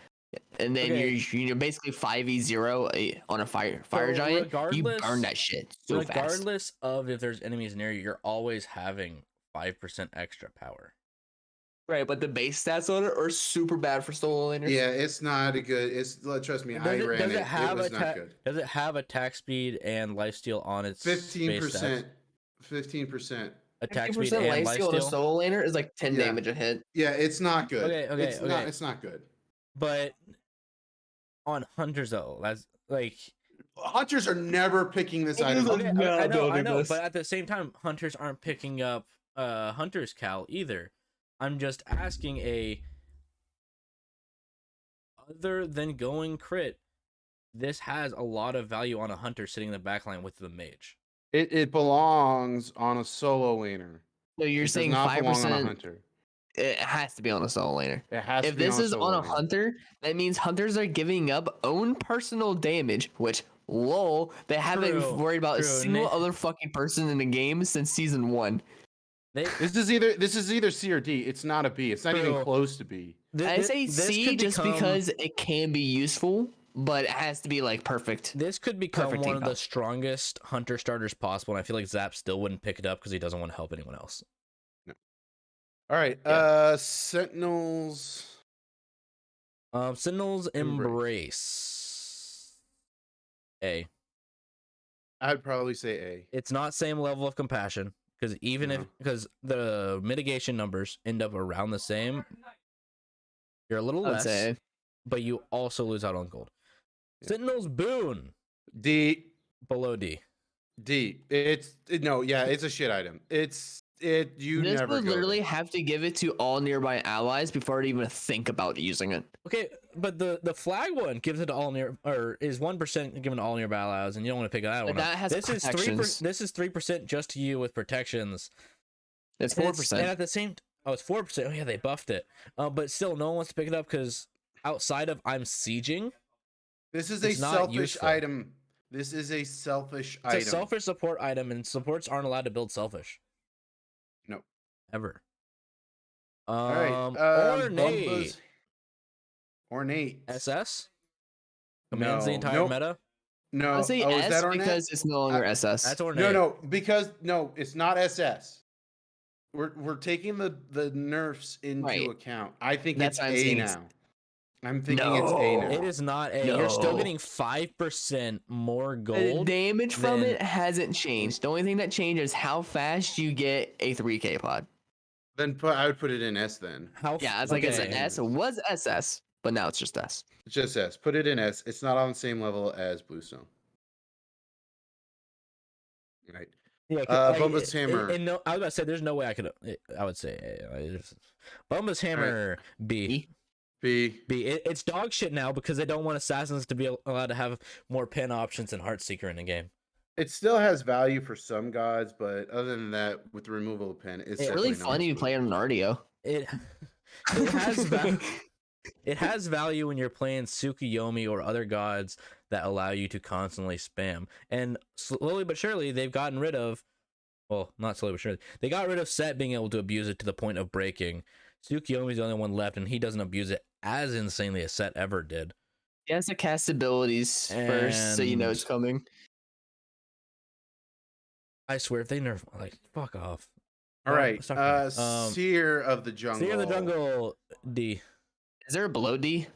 and then Okay. you're basically 5v0 on a fire So giant. You burn that shit so fast. regardless of if there's enemies near you, you're always having 5% extra power. Right, but the base stats on it are super bad for solo laners. Yeah, it's not a good. Trust me, I ran it. It was not good. Does it have attack speed and lifesteal on its 15%. 15%. Attack speed and lifesteal on a lifesteal? solo laner is like 10 Yeah. damage a hit. Yeah, it's not good. Okay, It's not good. But on hunters though, that's like Hunters are never picking this item up. okay, I know, but at the same time, hunters aren't picking up hunter's cal either. I'm just asking other than going crit, this has a lot of value on a hunter sitting in the backline with the mage. It belongs on a solo laner. No, you're It saying does not belong on a 5%. hunter. It has to be on a solo laner. It has If to be this on a is solo on a laner. hunter, that means hunters are giving up own personal damage, which lol, they haven't worried about a single other fucking person in the game since season 1. This is either C or D. It's not a B. It's not even close to B. I say C just because it can be useful, but it has to be like perfect. This could become Perfect one of team the strongest hunter starters possible, and I feel like Zap still wouldn't pick it up because he doesn't want to help anyone else. No. All right. Sentinels. Sentinels embrace. A. I'd probably say A. It's not same level of compassion because because the mitigation numbers end up around the same. You're a little less, but you also lose out on gold. Yeah. Sentinels boon. D. Below D. D. It's a shit item. This would literally have to give it to all nearby allies before it even think about using it. Okay, but the flag one gives it to all is 1% given to all nearby allies, and you don't want to pick that one that up. has protections. This is 3% just to you with protections. It's 4%. And at the same it's 4%. Oh yeah, they buffed it. But still, no one wants to pick it up because outside of I'm sieging. This is a selfish item. This is a selfish item. It's a selfish support item, and supports aren't allowed to build selfish. No. Ever. All right. Ornate. SS? Commands the entire meta? No. I'll say S is that because it's no longer SS. That's ornate. No, it's not SS. We're taking the nerfs into account. I think it's A now. I'm thinking it's A now. It is not A. No. You're still getting 5% more gold. The damage from it hasn't changed. The only thing that changes is how fast you get a 3K pod. Then I would put it in S then. It's like it's an S. It was SS, but now it's just S. It's just S. Put it in S. It's not on the same level as Bluestone. Right. Yeah, Bumba's Hammer. I was about to say there's no way I would say A. Bumba's Hammer B. B. It's dog shit now because they don't want assassins to be allowed to have more pin options than Heartseeker in the game. It still has value for some gods, but other than that, with the removal of pin, it's really funny to play on an RDO. It has value. It has value when you're playing Tsukuyomi or other gods that allow you to constantly spam. And slowly but surely, they've gotten rid of. Well, not slowly but surely. They got rid of Set being able to abuse it to the point of breaking. Tsukuyomi's the only one left, and he doesn't abuse it as insanely as Set ever did. He has to cast abilities first, so you know it's coming. I swear, if they nerf, fuck off. All right, Seer of the Jungle. Seer of the Jungle, D. Is there a below D?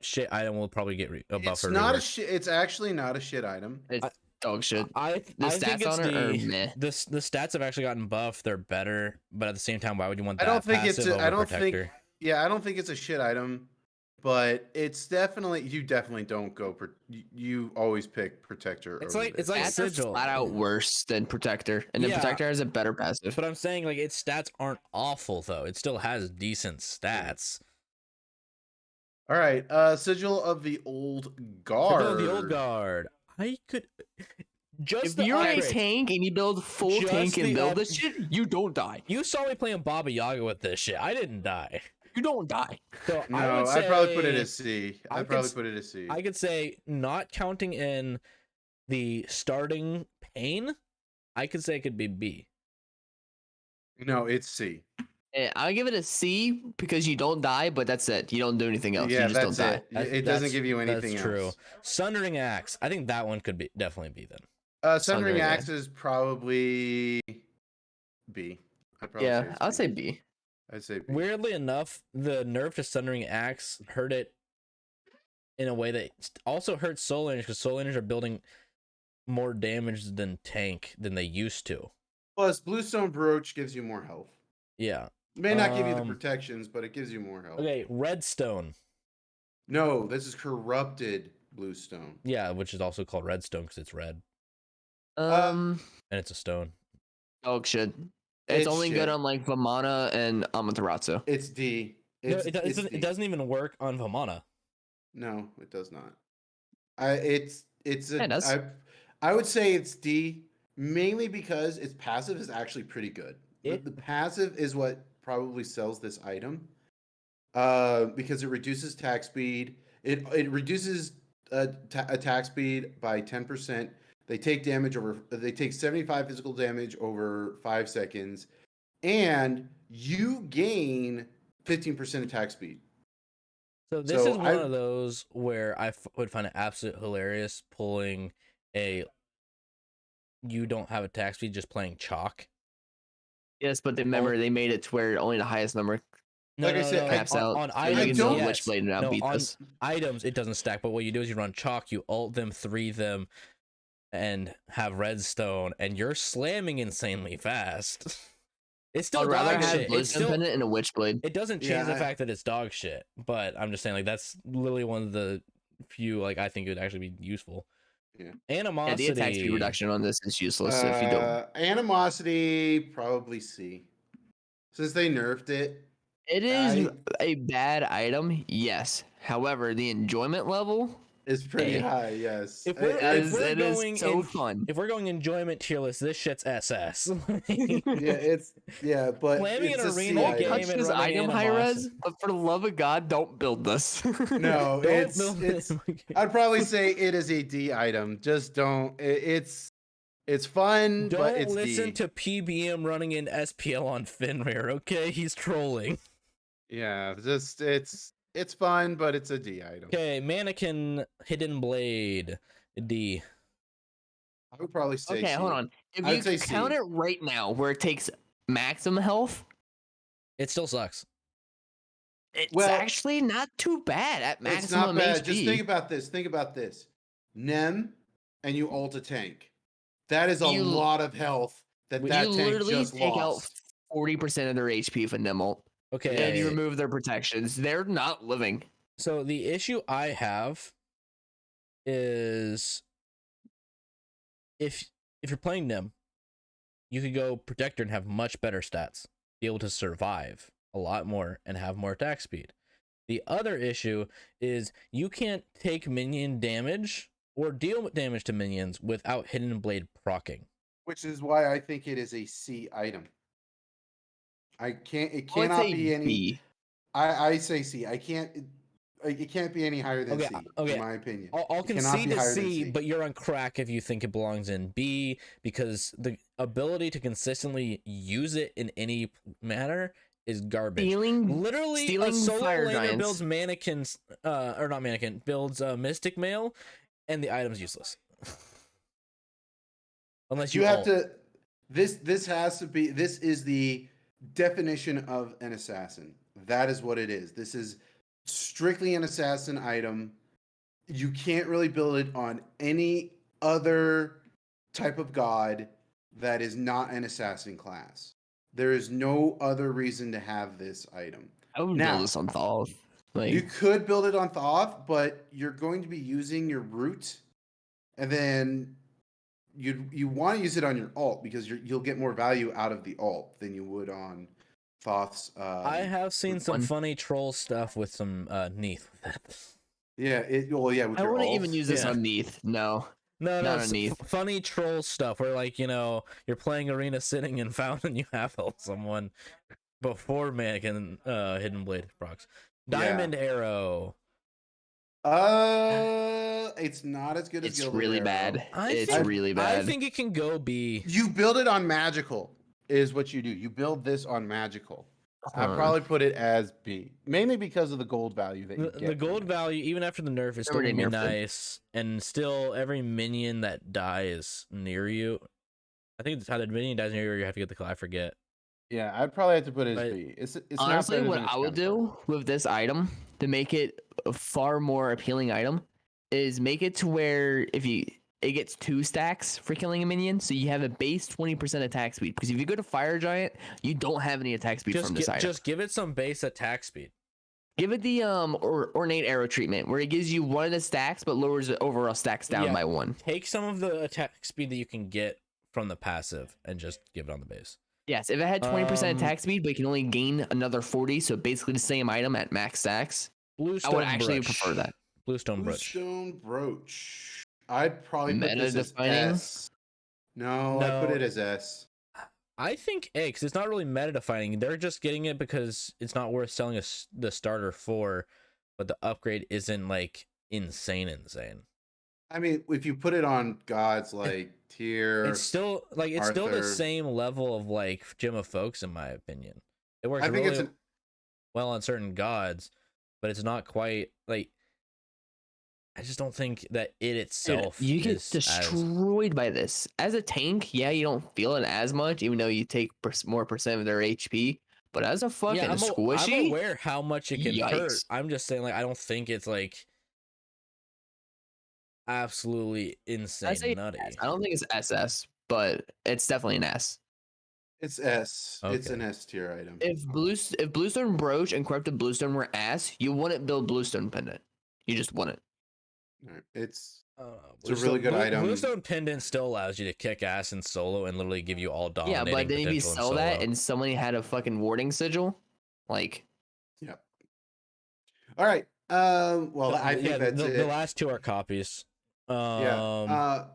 Shit item will probably get a buff. It's not a shit. It's actually not a shit item. It's dog shit. The stats on it are meh. The stats have actually gotten buffed. They're better, but at the same time, why would you want that? I don't think it's. I don't Protector? I don't think it's a shit item, but it's definitely. You definitely don't go. You always pick Protector. It's like Sigil. Flat out worse than Protector, and then Protector has a better passive. But I'm saying its stats aren't awful though. It still has decent stats. All right, Sigil of the Old Guard. Sigil of the Old Guard. I could if you're a tank and you build full tank and build this shit, you don't die. You saw me playing Baba Yaga with this shit. I didn't die. You don't die. So no, I'd probably put it as C. I could say not counting in the starting pain. I could say it could be B. No, it's C. I'll give it a C because you don't die, but that's it. You don't do anything else. Yeah, You just don't that's die. it. It doesn't give you anything That's true. else. Sundering Axe. I think that one could be definitely B then. Sundering Sundering Axe Axe. is probably B. I'd probably say Yeah, it's I'll B. say B. I'd say B. Weirdly enough, the nerf to Sundering Axe hurt it in a way that also hurts Soul Laners because Soul Laners are building more damage than tank than they used to. Plus, Bluestone Brooch gives you more health. Yeah. It may not give you the protections, but it gives you more health. Okay, Redstone. No, this is corrupted Bluestone. Yeah, which is also called Redstone because it's red Um, and it's a stone. dog shit. It's only shit. good on like Vamana and Amaterasu. It's D. No, It's, it's it D. doesn't even work on Vamana. No, it does not. It's It does. I would say it's D, mainly because its passive is actually pretty good. The passive is what probably sells this item, because it reduces attack speed. It reduces attack speed by 10%. They take damage over. They take 75 physical damage over 5 seconds, and you gain 15% attack speed. So this is one of those where I would find it absolutely hilarious pulling a you don't have attack speed, just playing chalk. Yes, but remember they made it to where only the highest number caps out. On So items, you can yes. do Witchblade and outbeat on this. items, it doesn't stack. But what you do is you run chalk, you ult them, 3 them, and have redstone, and you're slamming insanely fast. It's still I'd rather dog have shit. It's still, Pendant and a Witchblade. it doesn't change the fact that it's dog shit. But I'm just saying, like, that's literally one of the few, like, I think it would actually be useful. Yeah. Animosity. Yeah, the attack speed reduction on this is useless if you don't. Animosity, probably C. Since they nerfed it. It is a bad item, yes. However, the enjoyment level is pretty high, yes. If we're going so fun. If we're going enjoyment tier list, this shit's SS. but slamming it's an arena game touch and this running item high res, animosity. but for the love of God, don't build this. No, Don't build it's. it. I'd probably say it is a D item. Just don't. It's fun, Don't but it's listen D. to PBM running in SPL on Fenrir. Okay, he's trolling. Yeah, just it's fun, but it's a D item. Okay, mannequin hidden blade D. I would probably say okay, C. hold on. If I'd you say count C. it right now, where it takes maximum health, It still sucks. it's actually not too bad at maximum It's not bad. HP. Just think about this. Think about this. Nem, and you ult a tank. That is a lot of health that you tank literally just take lost. out 40% of their HP for nem ult. Okay. And you remove their protections. They're not living. So the issue I have is if you're playing Nem, you could go Protector and have much better stats, be able to survive a lot more and have more attack speed. The other issue is you can't take minion damage or deal damage to minions without Hidden Blade proccing. Which is why I think it is a C item. It cannot be any B. I say C. It can't be any higher than C, in my opinion. I'll concede to C, but you're on crack if you think it belongs in B, because the ability to consistently use it in any manner is garbage. Literally, a solo laner builds mannequins, or not mannequin, builds Mystic Mail, and the item's useless. Unless you have to. This has to be. This is the definition of an assassin. That is what it is. This is strictly an assassin item. You can't really build it on any other type of god that is not an assassin class. There is no other reason to have this item. I would build this on Thoth. You could build it on Thoth, but you're going to be using your root, and then you want to use it on your ult because you'll get more value out of the ult than you would on Thoth's. I have seen some funny troll stuff with some Neath with that. Yeah, with I your wouldn't ult. even use this on Neath. No, not on Neath. Funny troll stuff where, like, you know, you're playing arena sitting in Fountain, you have held someone before Mannequin Hidden Blade procs. Diamond Arrow. It's not as good as It's Gilded really Arrow. bad. It's think, really I bad. think it can go B. You build it on magical, is what you do. You build this on magical. I'd Huh. probably put it as B, mainly because of the gold value that you get. The gold from it. value, even after the nerf, is still Remember gonna be they nerfed it. nice, and still every minion that dies near you. I think it's how the minion dies near you, you have to get the claw. I forget. Yeah, I'd probably have to put it as But B. It's Honestly, not better what than its I would counterpart. do with this item to make it a far more appealing item is make it to where if you it gets 2 stacks for killing a minion, so you have a base 20% attack speed. Because if you go to Fire Giant, you don't have any attack speed from this item. Just give it some base attack speed. Give it the ornate arrow treatment, where it gives you one of the stacks but lowers the overall stacks down by 1. Take some of the attack speed that you can get from the passive and just give it on the base. Yes, if it had 20% attack speed, but you can only gain another 40, so basically the same item at max stacks, I would actually prefer that. Bluestone Brooch. Bluestone Brooch. I'd probably put Meta this as defining? S. No, I'd put it as S. I think A, because it's not really meta defining. They're just getting it because it's not worth selling the starter for, but the upgrade isn't like insane. I mean, if you put it on gods like Tyr, It's still the Arthur. same level of like Gem of Folks, in my opinion. It works I think really it's well on certain gods, but it's not quite like. I just don't think that it itself You get is destroyed by this. As a tank, yeah, you don't feel it as much, even though you take more percent of their HP. But as a fucking I'm squishy, aware how much it can hurt. yikes. I'm just saying, like, I don't think it's like absolutely insane nutty. S. I don't think it's SS, but it's definitely an S. It's S. It's Okay. an S tier item. If Bluestone Brooch and Corrupted Bluestone were ass, you wouldn't build Bluestone Pendant. You just wouldn't. All right. It's a really good item. Bluestone Pendant still allows you to kick ass in solo and literally give you all Yeah, dominating but then if you potential in sell that solo. and somebody had a fucking warding sigil, like, Yep. All right. Well, I think that's it. The last two are copies. Yeah.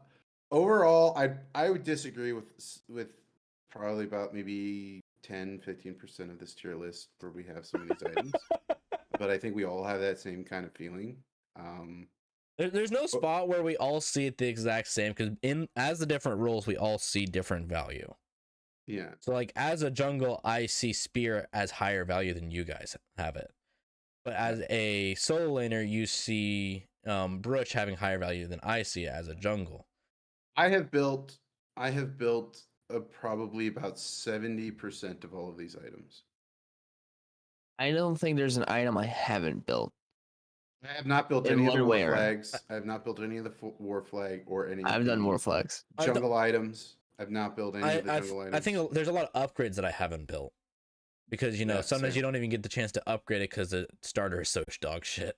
Overall, I would disagree with probably about maybe 10-15% of this tier list where we have some of these items. But I think we all have that same kind of feeling. There's no spot where we all see it the exact same, because as the different rules, we all see different value. Yeah. So like as a jungle, I see Spear as higher value than you guys have it. But as a solo laner, you see Brooch having higher value than I see it as a jungle. I have built probably about 70% of all of these items. I don't think there's an item I haven't built. I have not built In any of the one war way or- flags. I have not built any of the war flag or any. I've of done the more flags. jungle items. I've not built any of the jungle items. I think there's a lot of upgrades that I haven't built, because Yeah, sometimes same. you don't even get the chance to upgrade it because the starter is so dog shit.